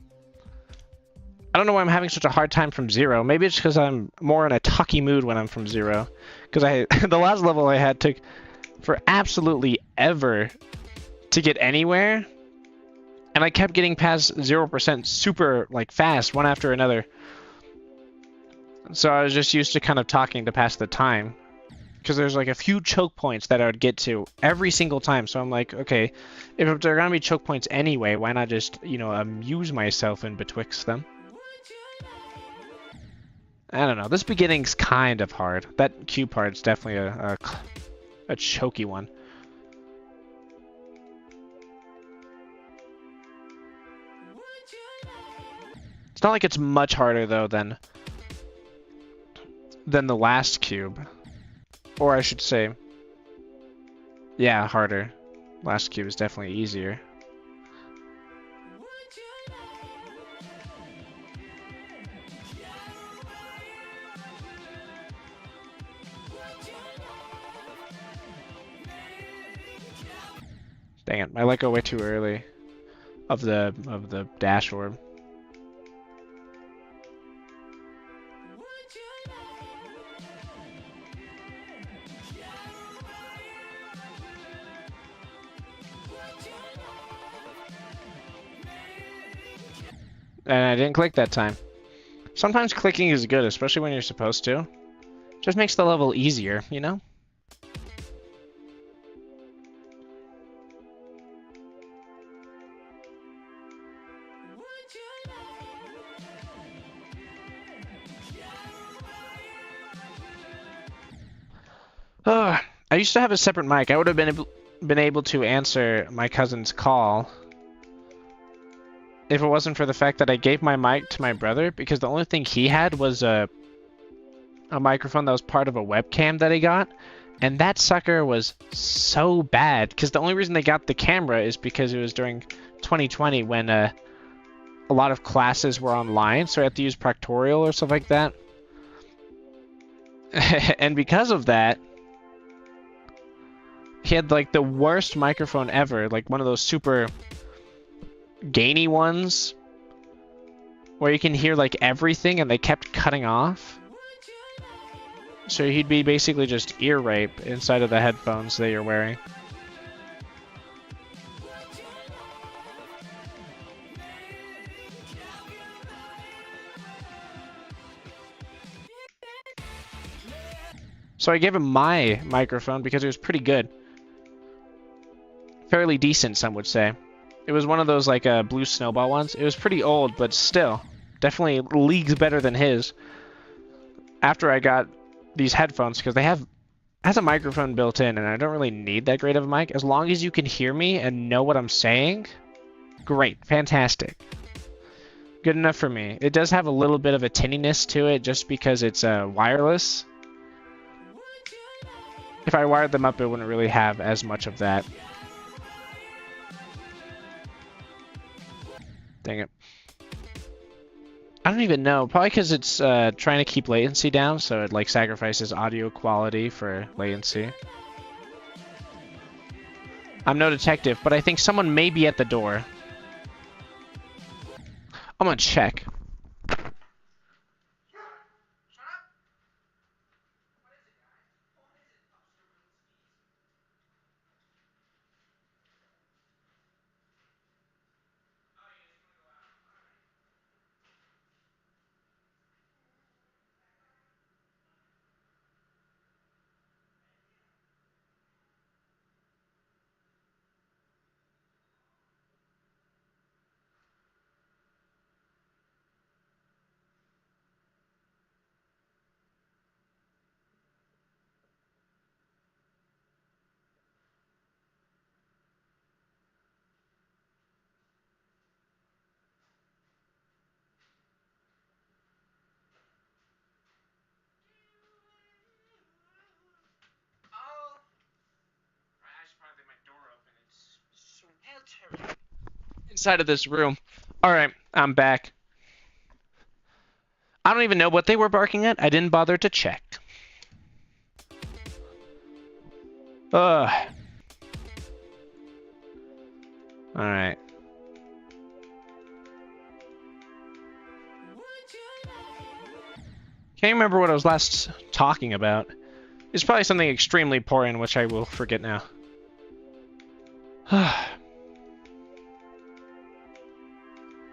I don't know why I'm having such a hard time from zero. Maybe it's because I'm more in a talky mood when I'm from zero. Because the last level I had took for absolutely ever to get anywhere. And I kept getting past 0% super like fast, one after another. So I was just used to kind of talking to pass the time. Because there's like a few choke points that I would get to every single time. So I'm like, okay, if there are going to be choke points anyway, why not just, you know, amuse myself in betwixt them? I don't know. This beginning's kind of hard. That Q part's definitely a choky one. It's not like it's much harder though than the last cube. Or I should say, yeah, harder. Last cube is definitely easier. Dang it, I let go way too early of the dash orb. And I didn't click that time. Sometimes clicking is good, especially when you're supposed to. Just makes the level easier, you know? I used to have a separate mic. I would have been able to answer my cousin's call if it wasn't for the fact that I gave my mic to my brother, because the only thing he had was a microphone that was part of a webcam that he got, and that sucker was so bad, because the only reason they got the camera is because it was during 2020 when a lot of classes were online, so I had to use Proctorial or stuff like that. And because of that, he had like the worst microphone ever, like one of those super gainy ones where you can hear like everything and they kept cutting off. So he'd be basically just ear rape inside of the headphones that you're wearing. So I gave him my microphone because it was pretty good. Fairly decent, some would say. It was one of those like blue snowball ones. It was pretty old, but still, definitely leagues better than his. After I got these headphones, because has a microphone built in, and I don't really need that great of a mic. As long as you can hear me and know what I'm saying, great, fantastic. Good enough for me. It does have a little bit of a tinniness to it just because it's wireless. If I wired them up, it wouldn't really have as much of that. Dang it. I don't even know. Probably because it's trying to keep latency down, so it like sacrifices audio quality for latency. I'm no detective, but I think someone may be at the door. I'm gonna check. Inside of this room. Alright, I'm back. I don't even know what they were barking at. I didn't bother to check. Ugh. Alright. Can't remember what I was last talking about. It's probably something extremely important, which I will forget now.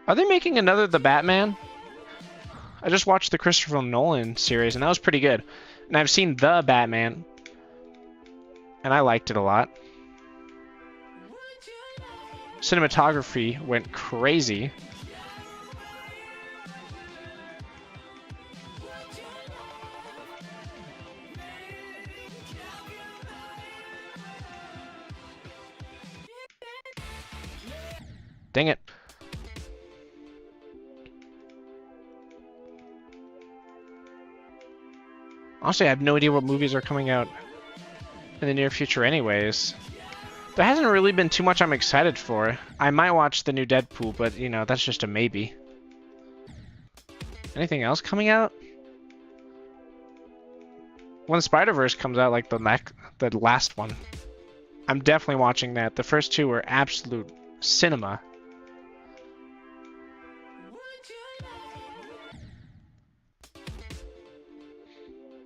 Are they making another The Batman? I just watched the Christopher Nolan series, and that was pretty good. And I've seen The Batman, and I liked it a lot. Cinematography went crazy. Dang it. Honestly, I have no idea what movies are coming out in the near future anyways. There hasn't really been too much I'm excited for. I might watch the new Deadpool, but, you know, that's just a maybe. Anything else coming out? When Spider-Verse comes out, like the last one, I'm definitely watching that. The first two were absolute cinema.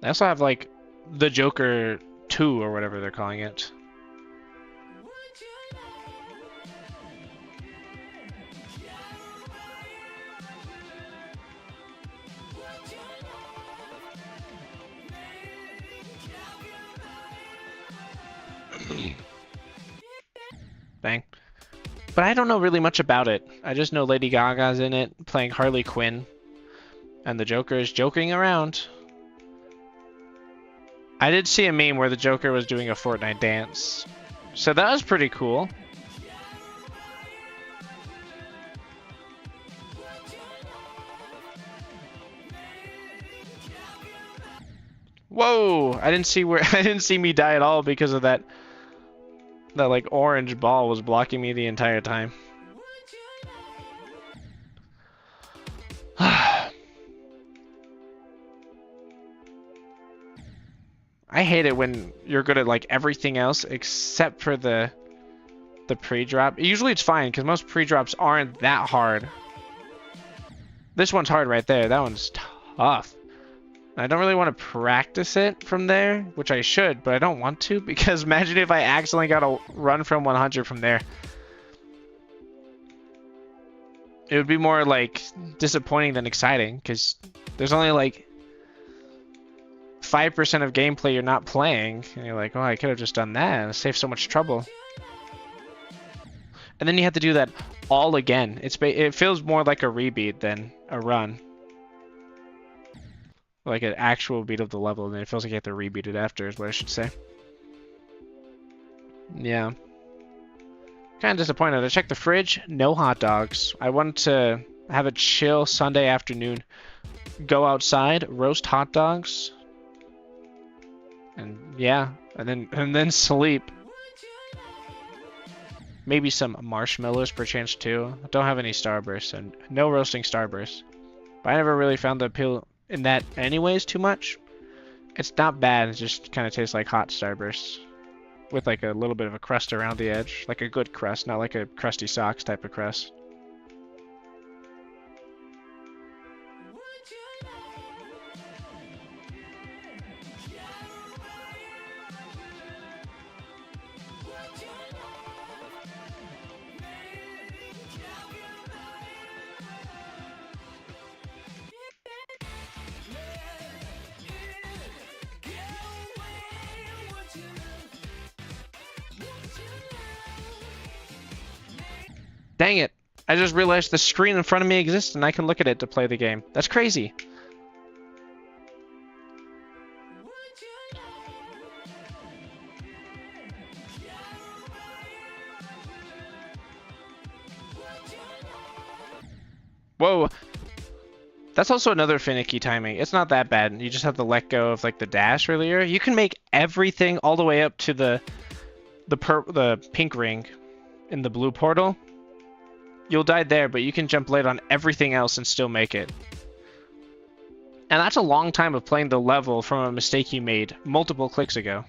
I also have, like, the Joker 2 or whatever they're calling it. Bang. But I don't know really much about it. I just know Lady Gaga's in it, playing Harley Quinn. And the Joker is joking around. I did see a meme where the Joker was doing a Fortnite dance. So that was pretty cool. Whoa! I didn't see me die at all because of that like orange ball was blocking me the entire time. I hate it when you're good at like everything else except for the pre-drop. Usually it's fine because most pre-drops aren't that hard. This one's hard right there. That one's tough. I don't really want to practice it from there, which I should, but I don't want to because imagine if I accidentally got a run from 100 from there. It would be more like disappointing than exciting because there's only like 5% of gameplay you're not playing, and you're like, oh, I could have just done that and saved so much trouble. And then you have to do that all again. It feels more like a rebeat than a run. Like an actual beat of the level, and it feels like you have to rebeat it after, is what I should say. Yeah. Kind of disappointed. I checked the fridge, no hot dogs. I wanted to have a chill Sunday afternoon. Go outside, roast hot dogs. And yeah, and then sleep. Maybe some marshmallows per chance too. I don't have any Starbursts, and no roasting Starbursts. But I never really found the appeal in that anyways too much. It's not bad, it just kind of tastes like hot Starbursts. With like a little bit of a crust around the edge. Like a good crust, not like a crusty socks type of crust. Dang it! I just realized the screen in front of me exists and I can look at it to play the game. That's crazy! Whoa! That's also another finicky timing. It's not that bad. You just have to let go of like the dash earlier. You can make everything all the way up to the pink ring in the blue portal. You'll die there, but you can jump late on everything else and still make it. And that's a long time of playing the level from a mistake you made multiple clicks ago.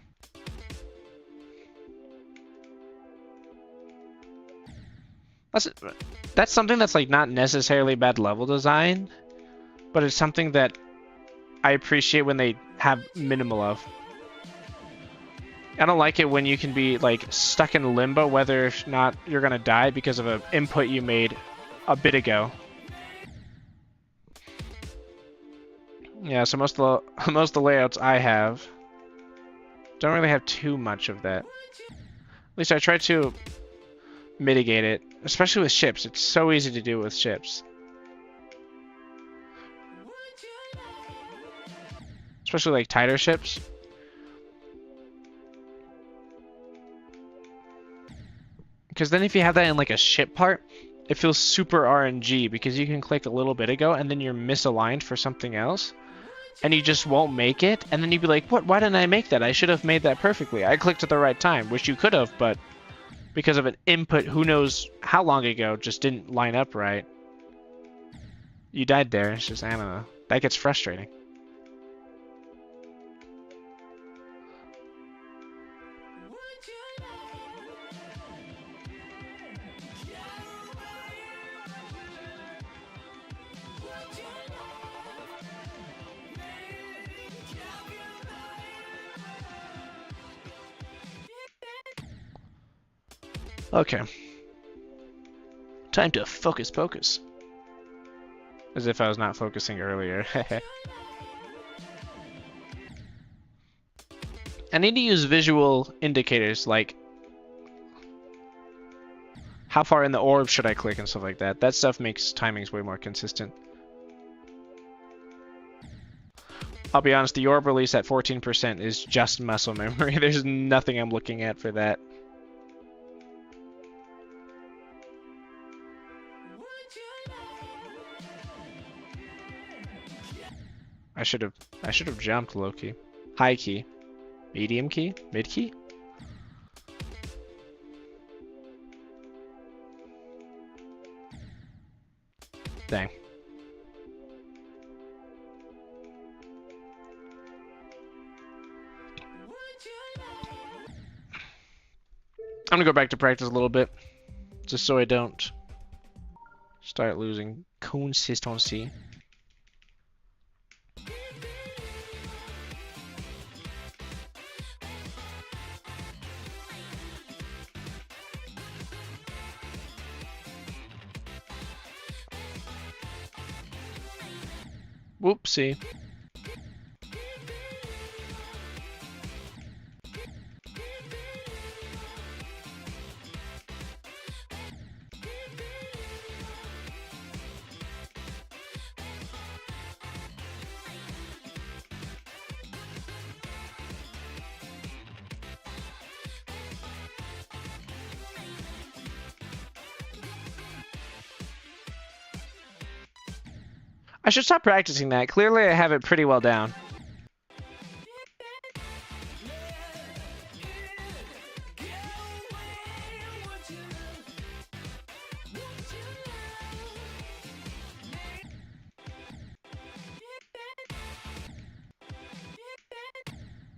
That's something that's like not necessarily bad level design, but it's something that I appreciate when they have minimal of. I don't like it when you can be like stuck in limbo whether or not you're gonna die because of an input you made a bit ago. Yeah, so most of the layouts I have don't really have too much of that. At least I try to mitigate it, especially with ships. It's so easy to do with ships. Especially like tighter ships. Because then if you have that in like a ship part, it feels super RNG because you can click a little bit ago and then you're misaligned for something else. And you just won't make it. And then you'd be like, what? Why didn't I make that? I should have made that perfectly. I clicked at the right time, which you could have, but because of an input who knows how long ago just didn't line up right. You died there. It's just, I don't know. That gets frustrating. Okay. Time to focus pocus. As if I was not focusing earlier. I need to use visual indicators like how far in the orb should I click and stuff like that. That stuff makes timings way more consistent. I'll be honest, the orb release at 14% is just muscle memory. There's nothing I'm looking at for that. I should have jumped low key. High key. Medium key? Mid key? Dang. I'm gonna go back to practice a little bit, just so I don't start losing consistency. Whoopsie. I should stop practicing that. Clearly I have it pretty well down.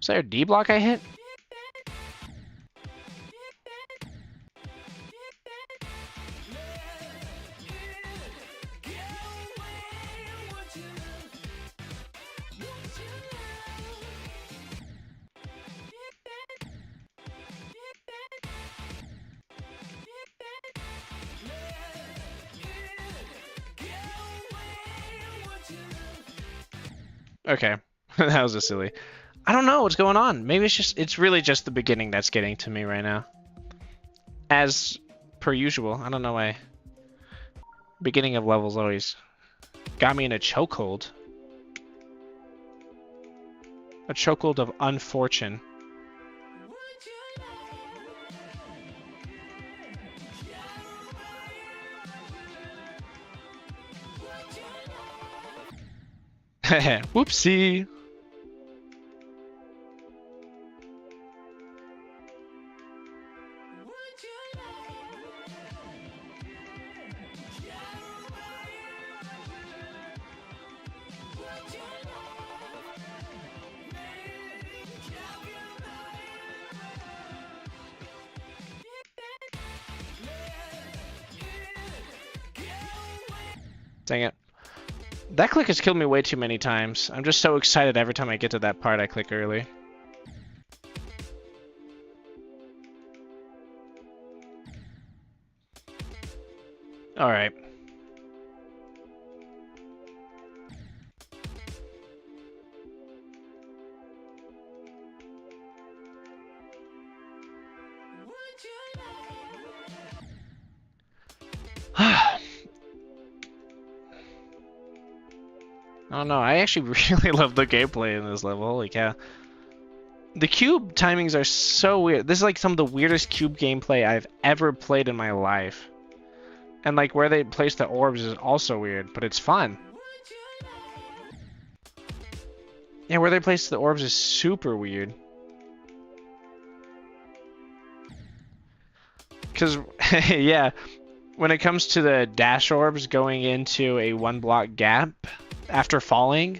Is there a D block I hit? Okay, that was a silly. I don't know what's going on. Maybe it's really just the beginning that's getting to me right now. As per usual, I don't know why. Beginning of levels always got me in a chokehold. A chokehold of unfortune. Whoopsie. Dang it. That click has killed me way too many times. I'm just so excited every time I get to that part I click early. Alright. I don't know, I actually really love the gameplay in this level, holy cow. The cube timings are so weird. This is like some of the weirdest cube gameplay I've ever played in my life. And like where they place the orbs is also weird, but it's fun. Yeah, where they place the orbs is super weird. Because, yeah, when it comes to the dash orbs going into a one block gap after falling,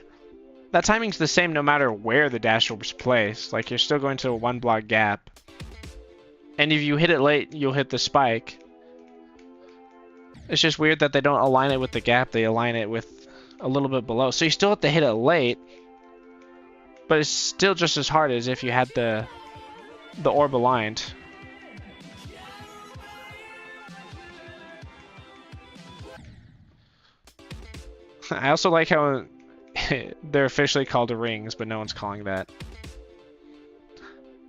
that timing's the same no matter where the dash orb's placed. Like, you're still going to a one block gap. And if you hit it late, you'll hit the spike. It's just weird that they don't align it with the gap, they align it with a little bit below. So you still have to hit it late, but it's still just as hard as if you had the orb aligned. I also like how they're officially called rings, but no one's calling that.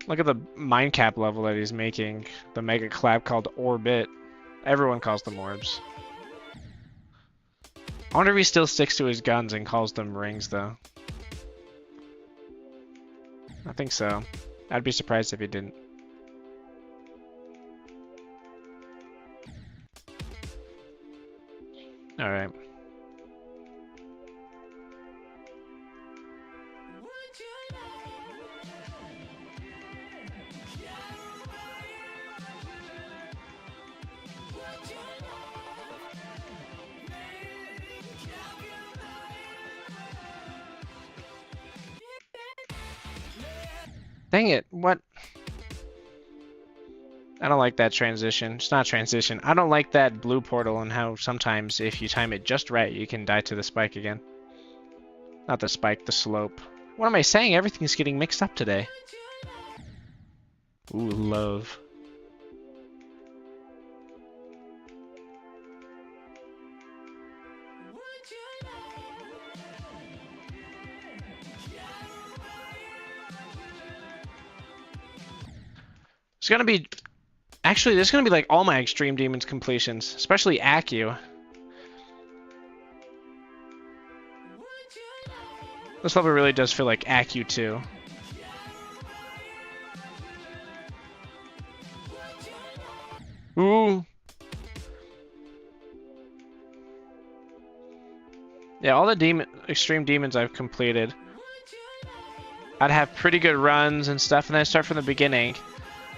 Look at the mind cap level that he's making. The mega collab called Orbit. Everyone calls them orbs. I wonder if he still sticks to his guns and calls them rings, though. I think so. I'd be surprised if he didn't. Alright. Dang it, what? I don't like that transition. It's not transition. I don't like that blue portal and how sometimes if you time it just right, you can die to the spike again. Not the spike, the slope. What am I saying? Everything's getting mixed up today. Ooh, love. It's gonna be... Actually, this is gonna be like all my Extreme Demons completions, especially Accu. This level really does feel like Accu 2. Ooh. Yeah, all the Extreme Demons I've completed, I'd have pretty good runs and stuff, and then I start from the beginning.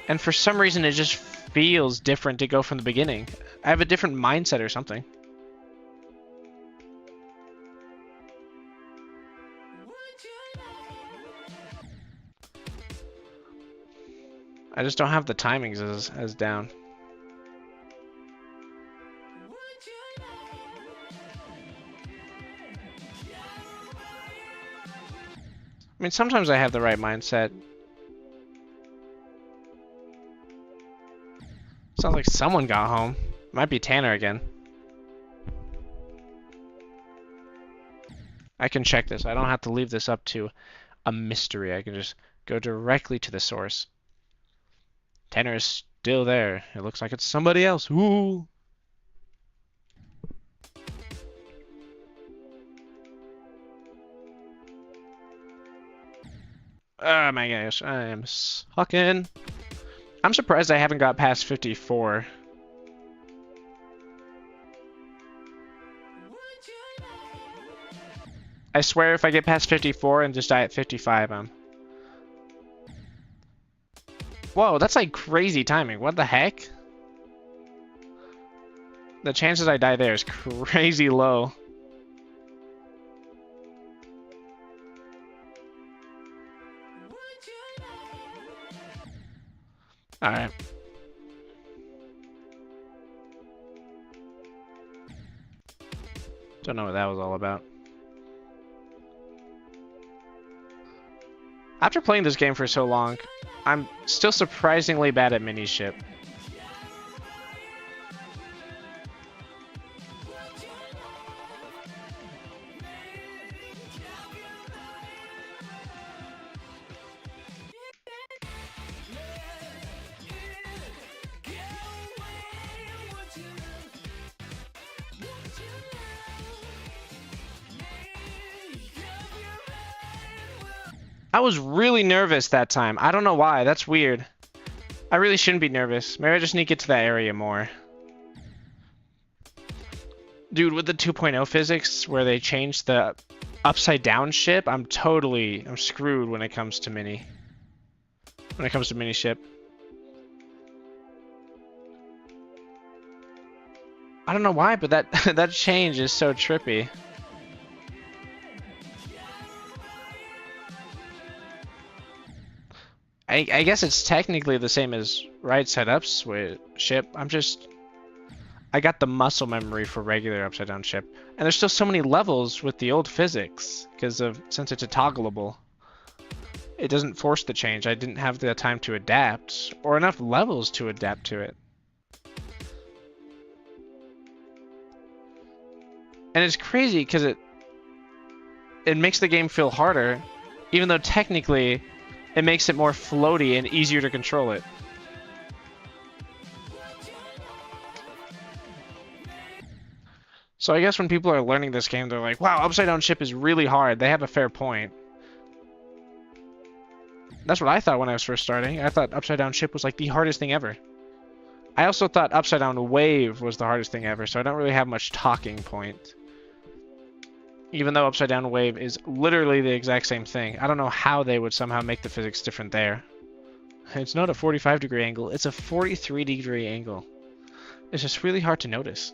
And for some reason, it just feels different to go from the beginning. I have a different mindset or something. I just don't have the timings as down. I mean, sometimes I have the right mindset. Sounds like someone got home. Might be Tanner again. I can check this. I don't have to leave this up to a mystery. I can just go directly to the source. Tanner is still there. It looks like it's somebody else. Ooh. Oh my gosh, I am sucking. I'm surprised I haven't got past 54. I swear if I get past 54 and just die at 55, Whoa, that's like crazy timing. What the heck? The chances I die there is crazy low. Alright. Don't know what that was all about. After playing this game for so long, I'm still surprisingly bad at mini-ship. I was really nervous that time. I don't know why. That's weird. I really shouldn't be nervous. Maybe I just need to get to that area more. Dude, with the 2.0 physics where they changed the upside down ship, I'm screwed when it comes to mini ship. I don't know why, but that change is so trippy. I guess it's technically the same as right side up ship. I got the muscle memory for regular upside down ship. And there's still so many levels with the old physics since it's a toggleable. It doesn't force the change. I didn't have the time to adapt or enough levels to adapt to it. And it's crazy because it makes the game feel harder, even though technically it makes it more floaty and easier to control it. So I guess when people are learning this game, they're like, wow, upside down ship is really hard. They have a fair point. That's what I thought when I was first starting. I thought upside down ship was like the hardest thing ever. I also thought upside down wave was the hardest thing ever, so I don't really have much talking point. Even though upside down wave is literally the exact same thing. I don't know how they would somehow make the physics different there. It's not a 45-degree angle, it's a 43-degree angle. It's just really hard to notice.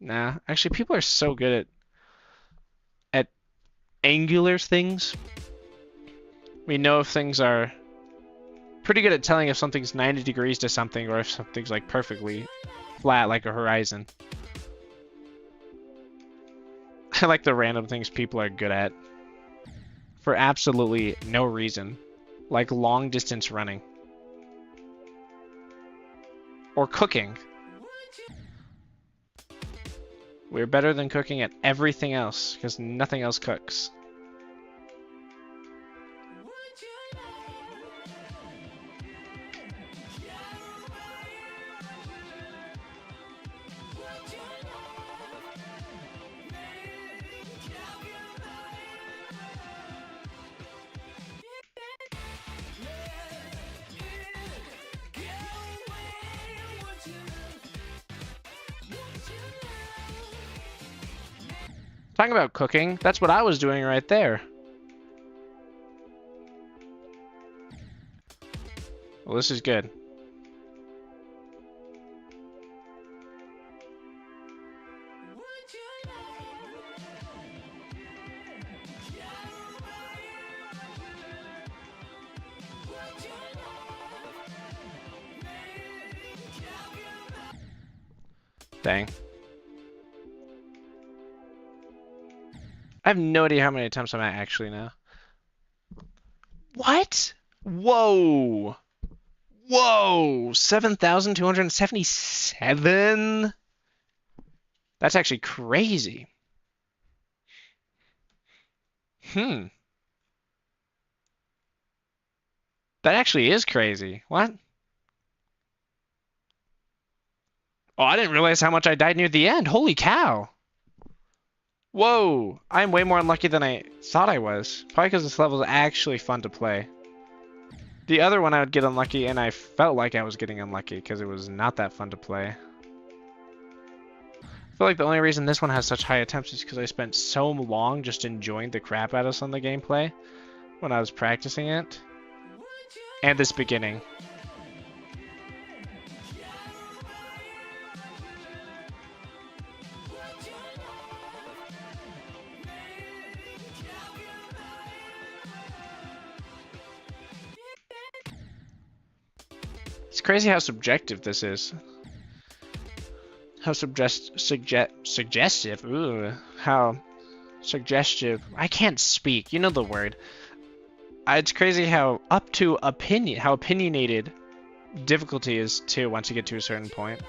Nah, actually people are so good at angular things. We know if things are pretty good at telling if something's 90 degrees to something or if something's like perfectly flat like a horizon. I like the random things people are good at for absolutely no reason, like long distance running or cooking. We're better than cooking at everything else because nothing else cooks. Talking about cooking, that's what I was doing right there. Well, this is good. Dang. I have no idea how many attempts I'm at actually now. What? Whoa! Whoa! 7,277? That's actually crazy. That actually is crazy. What? Oh, I didn't realize how much I died near the end. Holy cow! Whoa! I'm way more unlucky than I thought I was. Probably because this level is actually fun to play. The other one I would get unlucky, and I felt like I was getting unlucky because it was not that fun to play. I feel like the only reason this one has such high attempts is because I spent so long just enjoying the crap out of some of the gameplay when I was practicing it. And this beginning. It's crazy how subjective this is. How suggestive. Ooh, how suggestive. I can't speak. You know the word. It's crazy how how opinionated difficulty is too once you get to a certain point.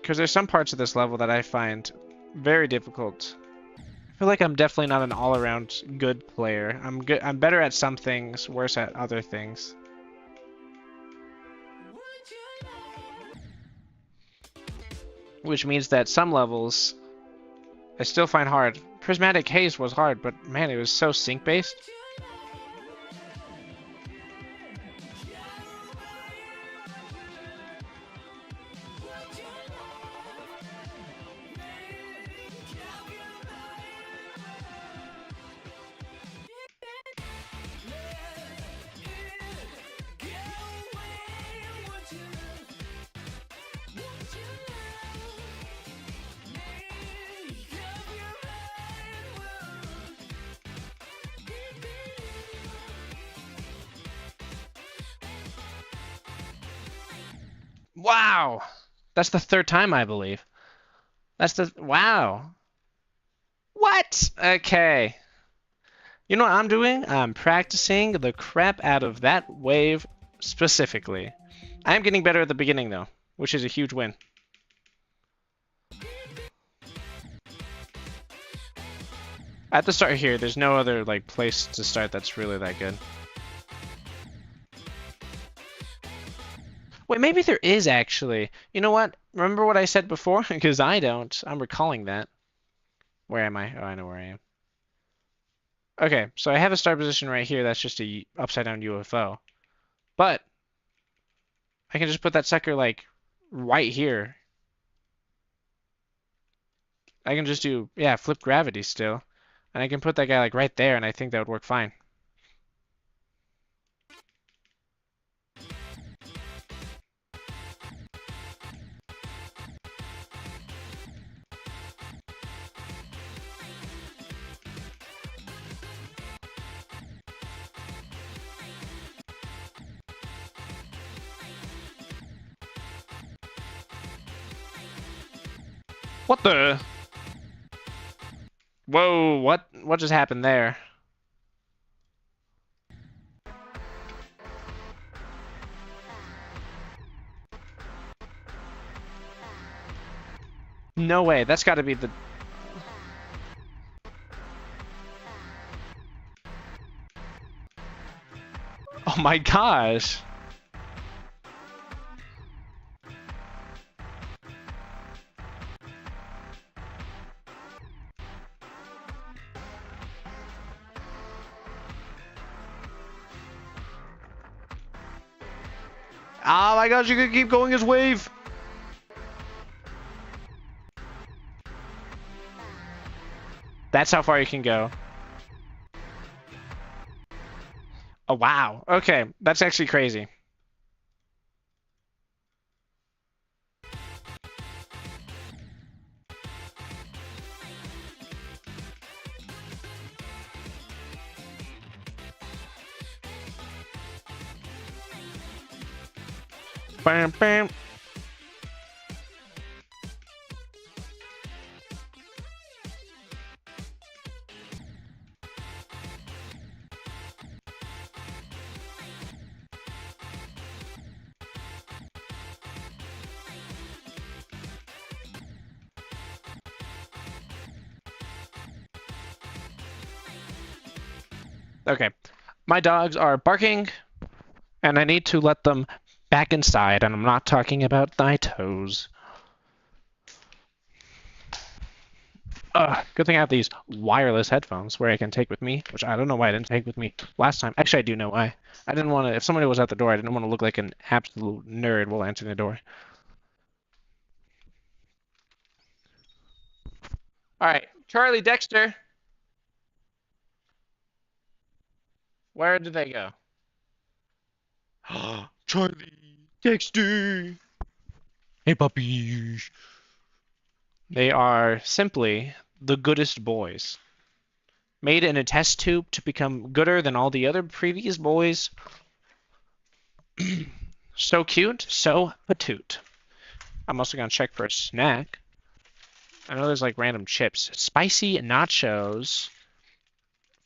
Because there's some parts of this level that I find very difficult. I feel like I'm definitely not an all-around good player. I'm better at some things, worse at other things. Which means that some levels I still find hard. Prismatic Haze was hard, but man, it was so sync-based. Wow! That's the third time, I believe. Wow. What? Okay. You know what I'm doing? I'm practicing the crap out of that wave specifically. I am getting better at the beginning, though, which is a huge win. At the start here, there's no other like place to start that's really that good. Wait, maybe there is actually. You know what? Remember what I said before? Because I don't. I'm recalling that. Where am I? Oh, I know where I am. Okay, so I have a start position right here. That's just a upside down UFO. But I can just put that sucker like right here. I can just do, yeah, flip gravity still. And I can put that guy like right there, and I think that would work fine. What the? Whoa, what just happened there? No way, that's got to be the... Oh my gosh. Oh my gosh, you can keep going his wave. That's how far you can go. Oh wow. Okay, that's actually crazy. Bam, bam. Okay, my dogs are barking, and I need to let them back inside, and I'm not talking about thy toes. Good thing I have these wireless headphones where I can take with me, which I don't know why I didn't take with me last time. Actually, I do know why. I didn't want to, if somebody was at the door, I didn't want to look like an absolute nerd while answering the door. All right, Charlie, Dexter. Where did they go? Charlie, Dexter. Hey, puppies. They are simply the goodest boys. Made in a test tube to become gooder than all the other previous boys. So cute, so patoot. I'm also gonna check for a snack. I know there's like random chips. Spicy nachos,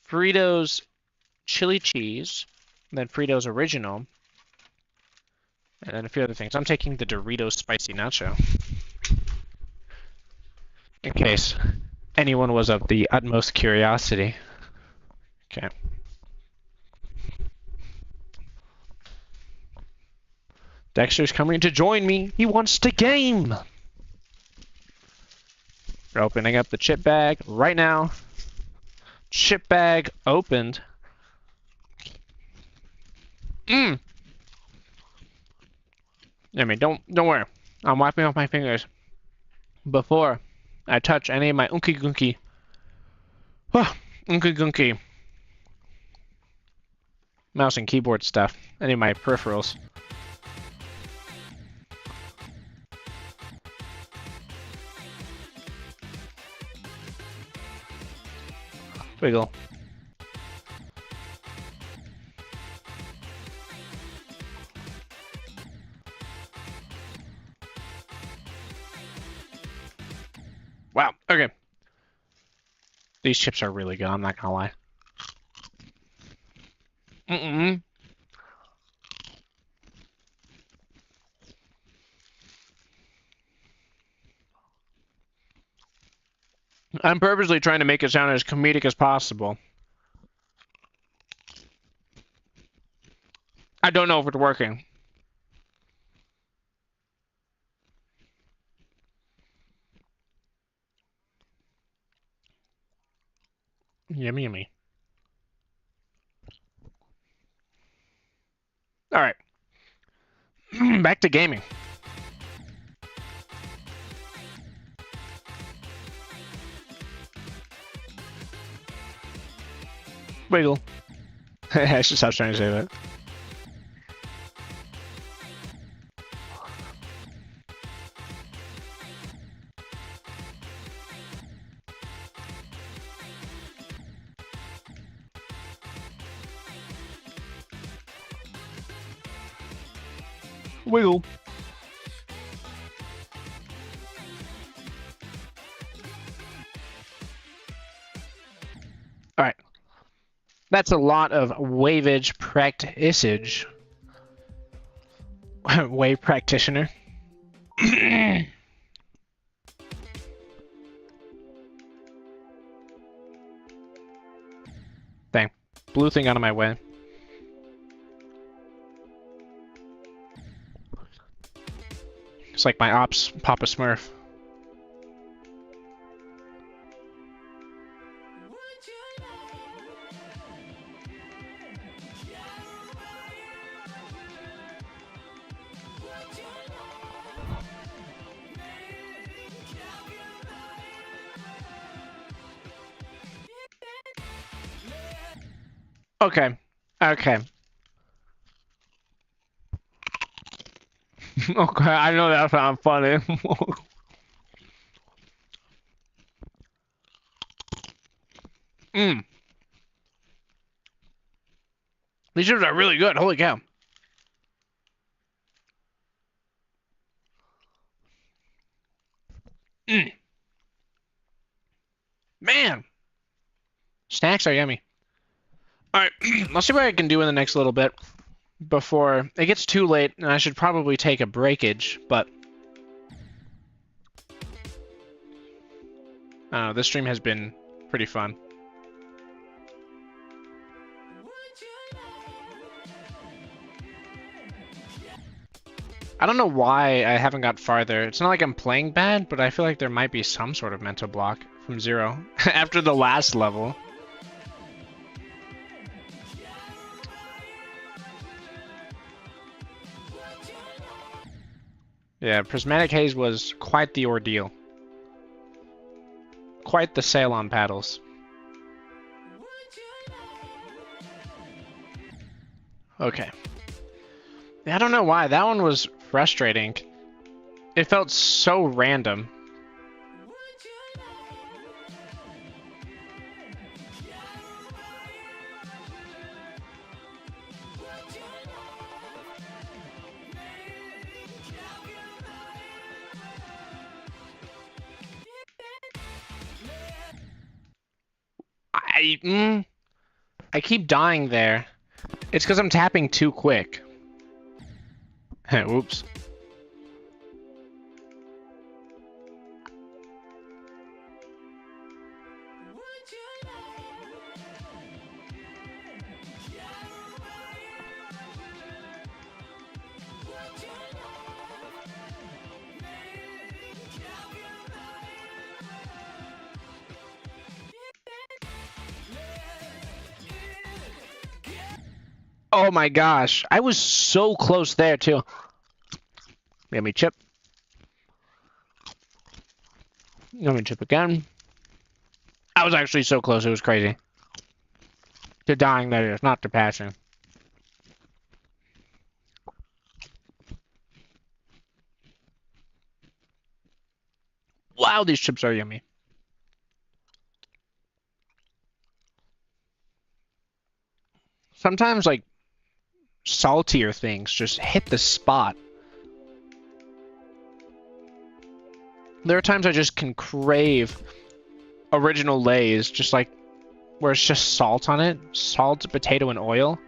Fritos chili cheese, and then Fritos original, and then a few other things. I'm taking the Doritos spicy nacho. In case anyone was of the utmost curiosity. Okay. Dexter's coming to join me. He wants to game. We're opening up the chip bag right now. Chip bag opened. I mean, don't worry. I'm wiping off my fingers before I touch any of my unky gunky. Unky gunky. Mouse and keyboard stuff. Any of my peripherals. Wiggle. Wow, okay. These chips are really good, I'm not gonna lie. I'm purposely trying to make it sound as comedic as possible. I don't know if it's working. Yummy, yummy. All right. Back to gaming. Wiggle. I should stop trying to say that. Wiggle. All right. That's a lot of waveage practiceage. Wave practitioner. Dang. Blue thing out of my way. It's like my ops Papa Smurf. Okay. Okay. Okay, I know that sounds funny. Mmm. These chips are really good. Holy cow. Mmm. Man. Snacks are yummy. Alright, let's see what I can do in the next little bit before it gets too late, and I should probably take a breakage, but this stream has been pretty fun. I don't know why I haven't got farther. It's not like I'm playing bad, but I feel like there might be some sort of mental block from 0 after the last level. Yeah, Prismatic Haze was quite the ordeal. Quite the sail on paddles. Okay. I don't know why. That one was frustrating. It felt so random. I keep dying there. It's because I'm tapping too quick. Whoops. Oh my gosh, I was so close there too. Yummy chip. Yummy chip again. I was actually so close, it was crazy. To dying, that is, not to passing. Wow, these chips are yummy. Sometimes, like, saltier things just hit the spot. There are times I just can crave original Lay's, just like where it's just salt on it. Salt, potato, and oil.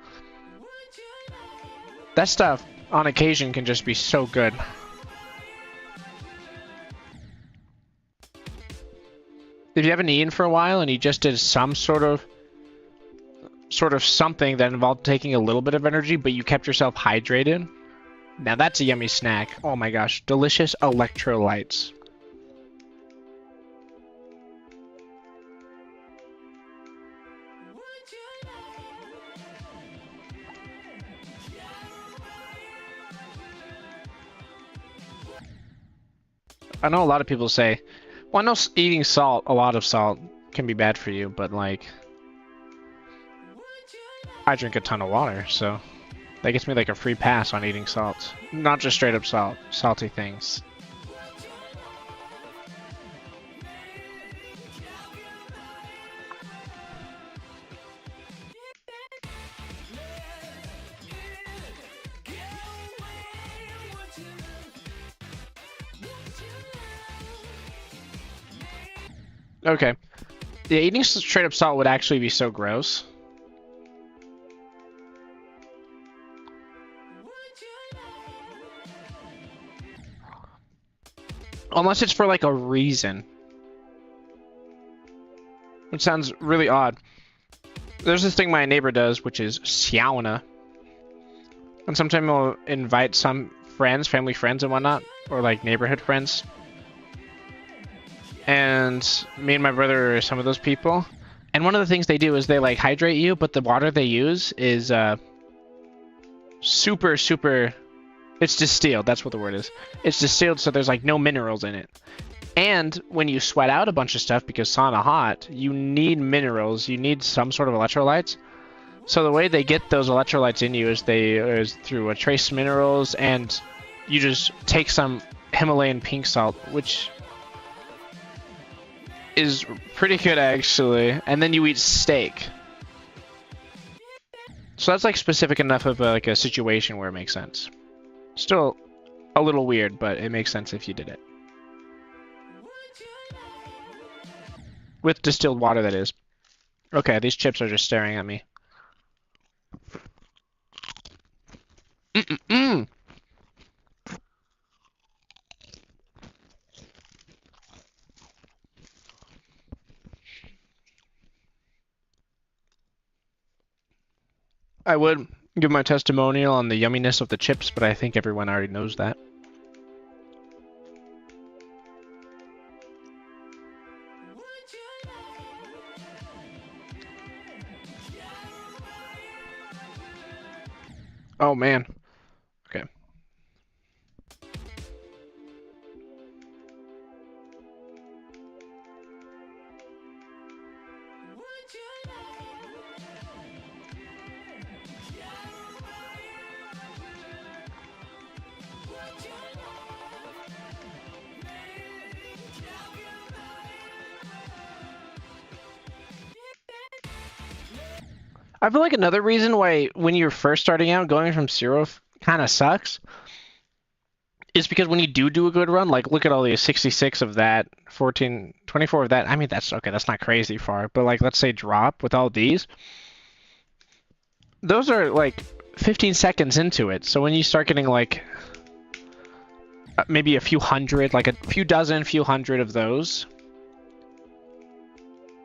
That stuff, on occasion, can just be so good. If you haven't eaten for a while and you just did some sort of something that involved taking a little bit of energy, but you kept yourself hydrated, now that's a yummy snack. Oh my gosh, delicious electrolytes. I know a lot of people say, well, I know eating salt, a lot of salt, can be bad for you, but like, I drink a ton of water, so that gets me like a free pass on eating salt. Not just straight up salt, salty things. Okay. Yeah, eating straight up salt would actually be so gross. Unless it's for like a reason. Which sounds really odd. There's this thing my neighbor does, which is sauna. And sometimes he'll invite some friends, family friends and whatnot, or like neighborhood friends. And me and my brother are some of those people. And one of the things they do is they like hydrate you, but the water they use is super, super... It's distilled, that's what the word is. It's distilled, so there's like no minerals in it. And when you sweat out a bunch of stuff, because sauna hot, you need minerals, you need some sort of electrolytes. So the way they get those electrolytes in you is through trace minerals, and you just take some Himalayan pink salt, which is pretty good actually, and then you eat steak. So that's like specific enough of like a situation where it makes sense. Still a little weird, but it makes sense if you did it. With distilled water, that is. Okay, these chips are just staring at me. Mm-mm-mm. I would give my testimonial on the yumminess of the chips, but I think everyone already knows that. Oh man. Okay. I feel like another reason why when you're first starting out, going from zero kind of sucks is because when you do a good run, like look at all these 66 of that, 14, 24 of that. I mean, that's okay. That's not crazy far, but like let's say drop with all these. Those are like 15 seconds into it. So when you start getting like maybe a few hundred, like a few dozen, few hundred of those,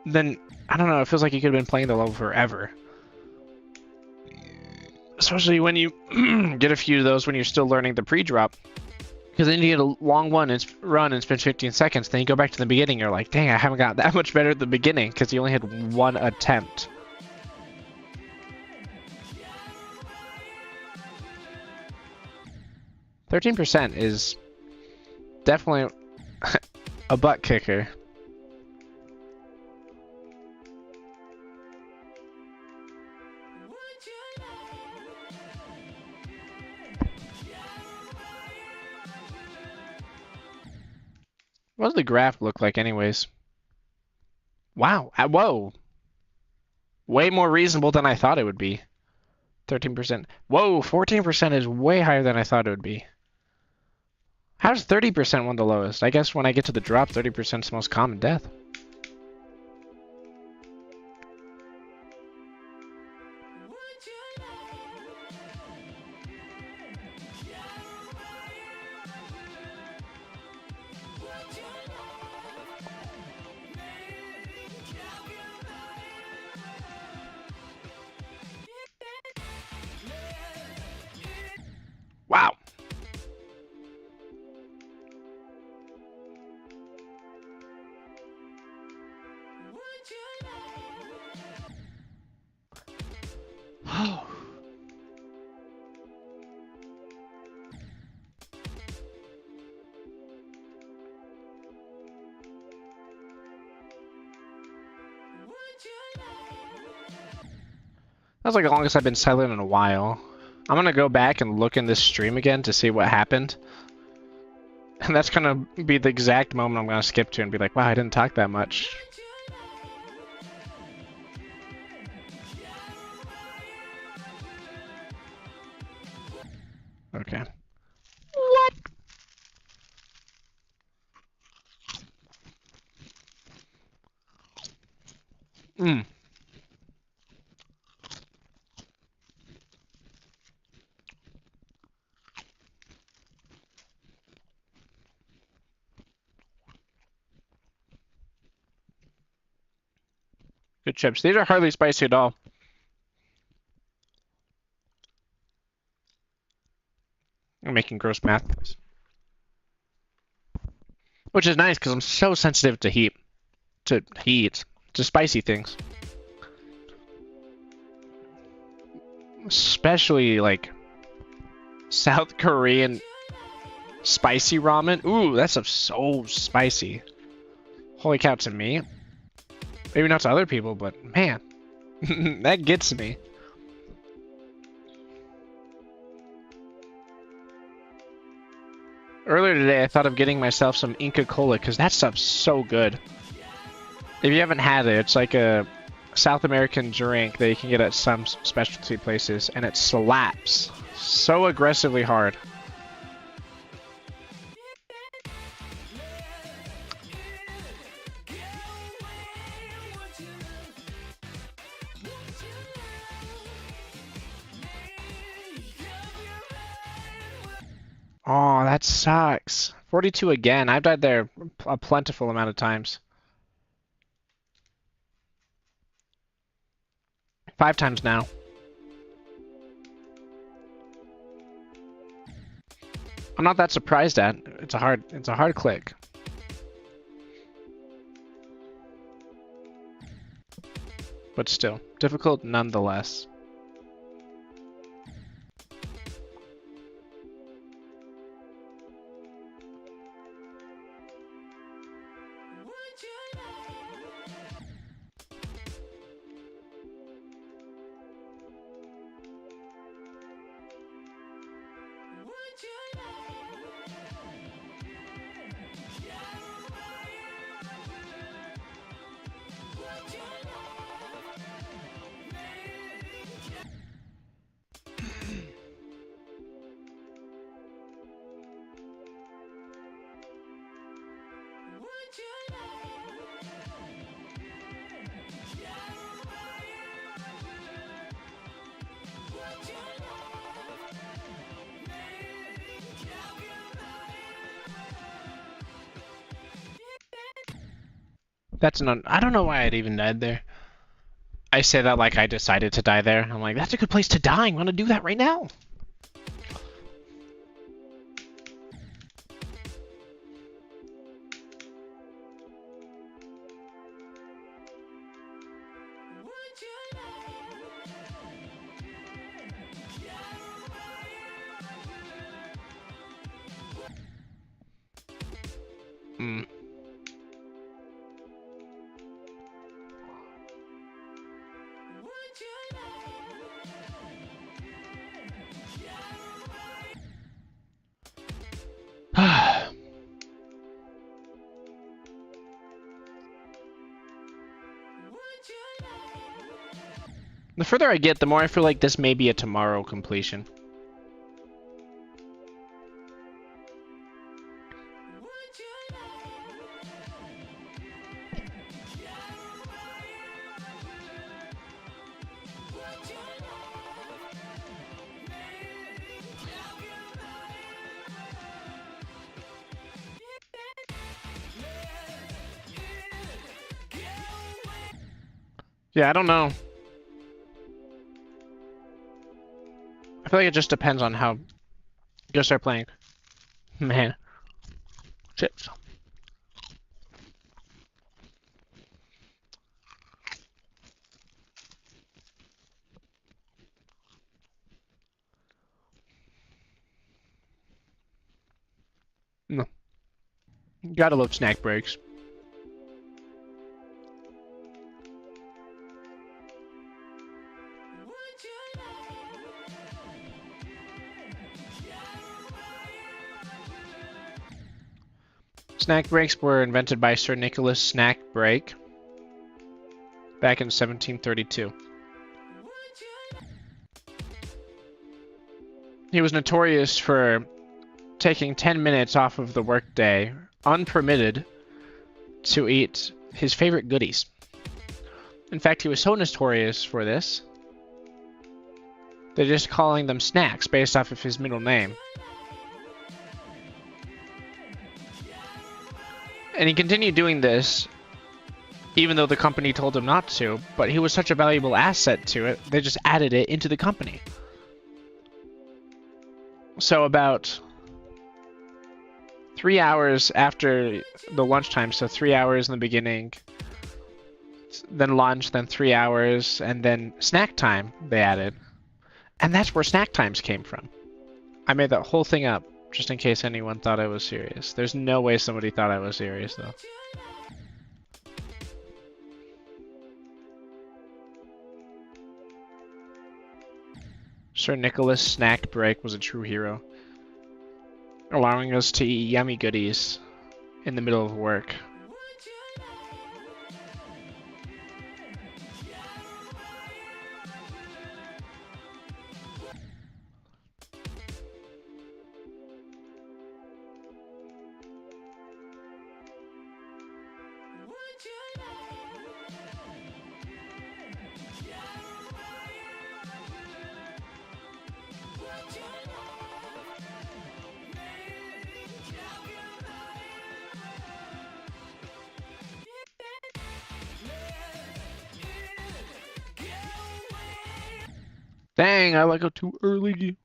then I don't know, it feels like you could have been playing the level forever. Especially when you get a few of those when you're still learning the pre-drop. Because then you get a long one and run and spend 15 seconds, then you go back to the beginning, you're like, dang, I haven't got that much better at the beginning because you only had one attempt. %13 is definitely a butt kicker. What does the graph look like anyways? Wow, whoa. Way more reasonable than I thought it would be. 13%. Whoa, 14% is way higher than I thought it would be. How's 30% one the lowest? I guess when I get to the drop, 30% is the most common death. Wow. That's like the longest I've been silent in a while. I'm gonna go back and look in this stream again to see what happened. And that's gonna be the exact moment I'm gonna skip to and be like, wow, I didn't talk that much. Okay. What? Mm. Good chips. These are hardly spicy at all. I'm making gross math. Which is nice because I'm so sensitive to heat. To spicy things. Especially like South Korean spicy ramen. Ooh, that stuff's so spicy. Holy cow, to me. Maybe not to other people, but man, that gets me. Earlier today, I thought of getting myself some Inca Cola because that stuff's so good. If you haven't had it, it's like a South American drink that you can get at some specialty places, and it slaps so aggressively hard. Oh, that sucks. 42 again. I've died there a plentiful amount of times. 5 times now. I'm not that surprised at. It's a hard click. But still, difficult nonetheless. I don't know why I'd even died there. I say that like I decided to die there. I'm like, that's a good place to die. I'm gonna do that right now. Hmm. The further I get, the more I feel like this may be a tomorrow completion. Yeah, I don't know. I feel like it just depends on how you start playing. Man. Chips. No. Gotta love snack breaks. Snack breaks were invented by Sir Nicholas Snack Brake back in 1732. He was notorious for taking 10 minutes off of the workday, unpermitted, to eat his favorite goodies. In fact, he was so notorious for this, they're just calling them snacks based off of his middle name. And he continued doing this even though the company told him not to, but he was such a valuable asset to it, they just added it into the company. So about 3 hours after the lunchtime, so 3 hours in the beginning, then lunch, then 3 hours, and then snack time they added. And that's where snack times came from. I made that whole thing up just in case anyone thought I was serious. There's no way somebody thought I was serious, though. Sir Nicholas Snack Break was a true hero, allowing us to eat yummy goodies in the middle of work. Dang, I let go too early.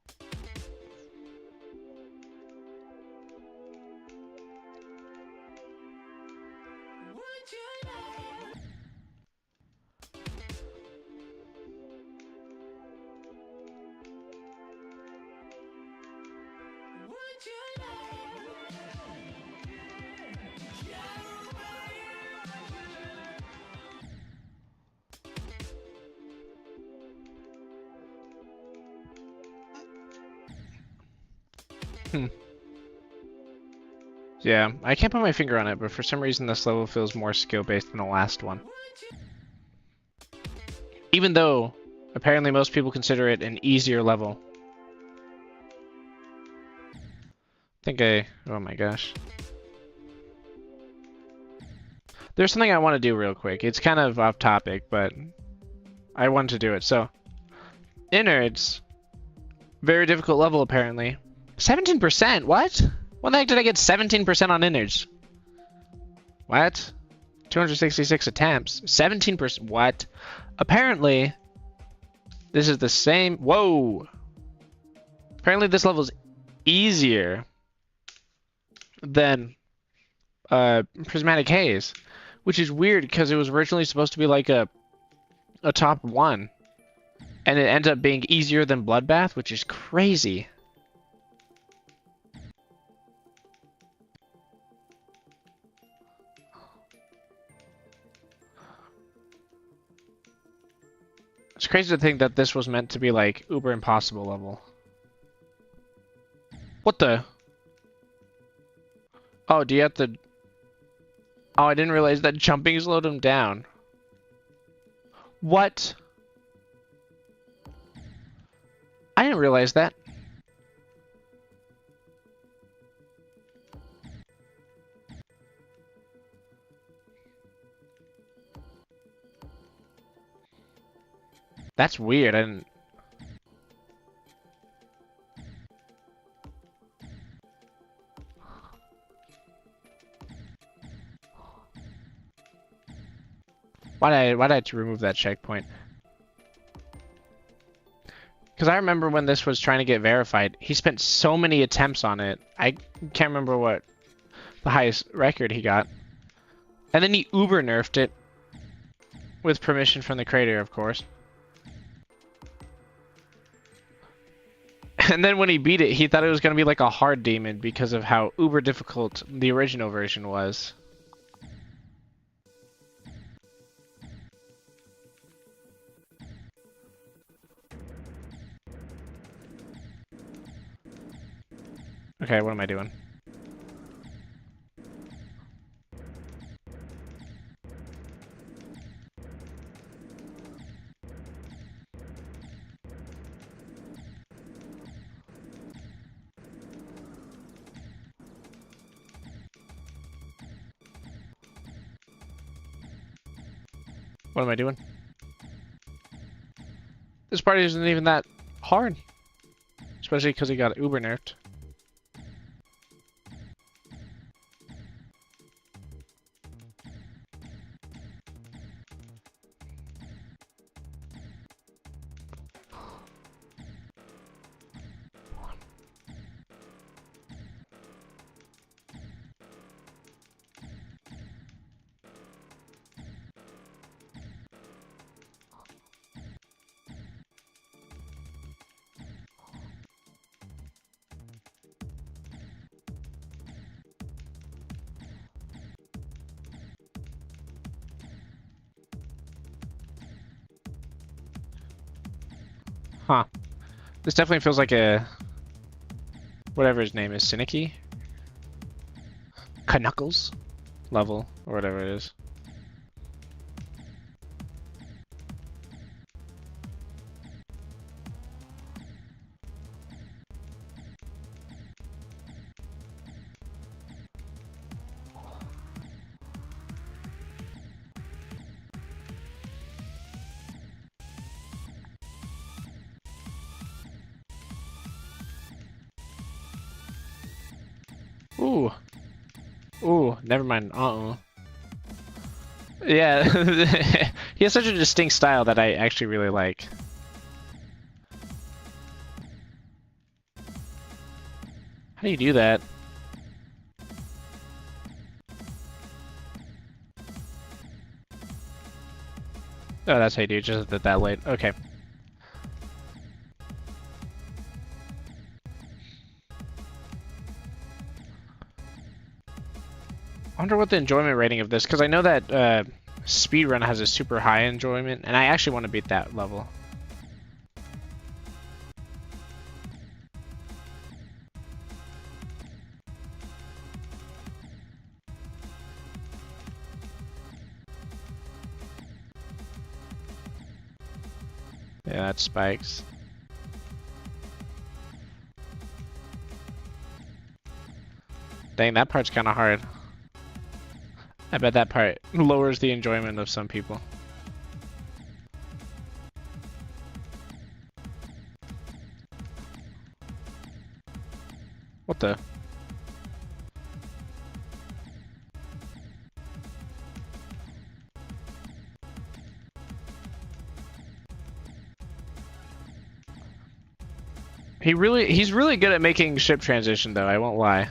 Yeah, I can't put my finger on it, but for some reason this level feels more skill-based than the last one. Even though, apparently most people consider it an easier level. Oh my gosh. There's something I want to do real quick. It's kind of off topic, but I want to do it. So, innards, very difficult level apparently. 17%? What? When the heck did I get 17% on innards? What? 266 attempts. 17%. What? Apparently, this is the same. Whoa! Apparently, this level is easier than Prismatic Haze, which is weird because it was originally supposed to be like a top 1, and it ended up being easier than Bloodbath, which is crazy. It's crazy to think that this was meant to be like uber impossible level. What the? Oh, do you have to... Oh, I didn't realize that jumping slowed him down. What? I didn't realize that. That's weird. I didn't... Why'd I have to remove that checkpoint? Because I remember when this was trying to get verified, he spent so many attempts on it. I can't remember what the highest record he got. And then he uber nerfed it. With permission from the creator, of course. And then when he beat it, he thought it was going to be like a hard demon because of how uber difficult the original version was. Okay, what am I doing? What am I doing? This party isn't even that hard. Especially because he got uber nerfed. Huh. This definitely feels like a... whatever his name is, Siniki? Knuckles level, or whatever it is. Ooh. Ooh, never mind. Yeah, he has such a distinct style that I actually really like. How do you do that? Oh, that's how you do it, just that late. Okay. I wonder what the enjoyment rating of this, because I know that speedrun has a super high enjoyment, and I actually want to beat that level. Yeah, that spikes. Dang, that part's kind of hard. I bet that part lowers the enjoyment of some people. What the? He's really good at making ship transition though, I won't lie.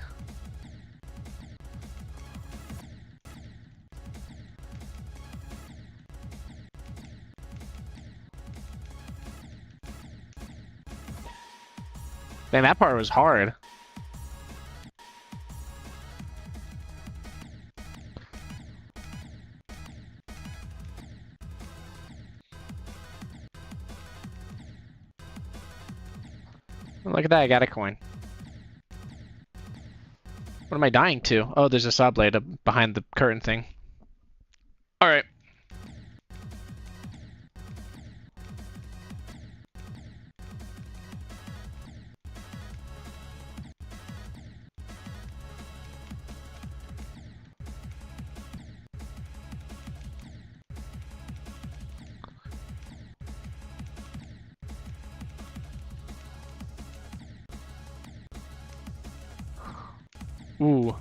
Dang, that part was hard. Look at that, I got a coin. What am I dying to? Oh, there's a saw blade up behind the curtain thing. Alright. Ooh.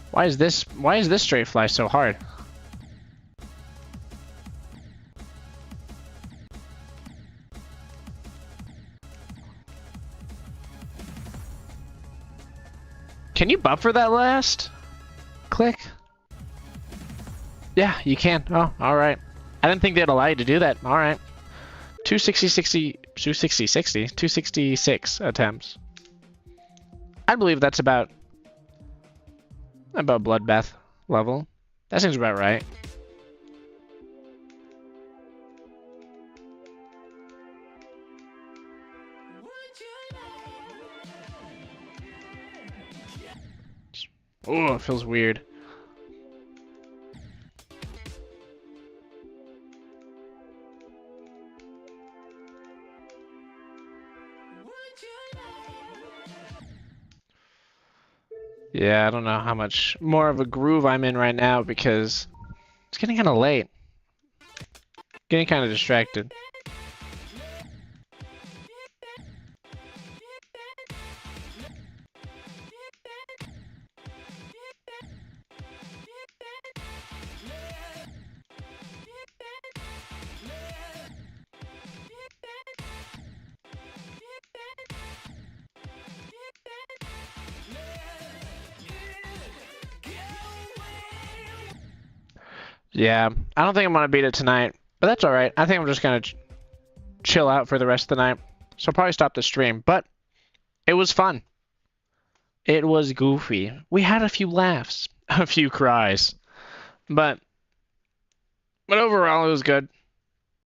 Why is this straight fly so hard? Can you buffer that last click? Yeah, you can. Oh, alright. I didn't think they'd allow you to do that. Alright. 266 attempts. I believe that's about Bloodbath level. That seems about right. Oh, it feels weird. Yeah, I don't know how much more of a groove I'm in right now because it's getting kind of late. Getting kind of distracted. Yeah, I don't think I'm gonna beat it tonight, but that's all right. I think I'm just gonna chill out for the rest of the night. So I'll probably stop the stream, but it was fun. It was goofy. We had a few laughs, a few cries, but overall it was good.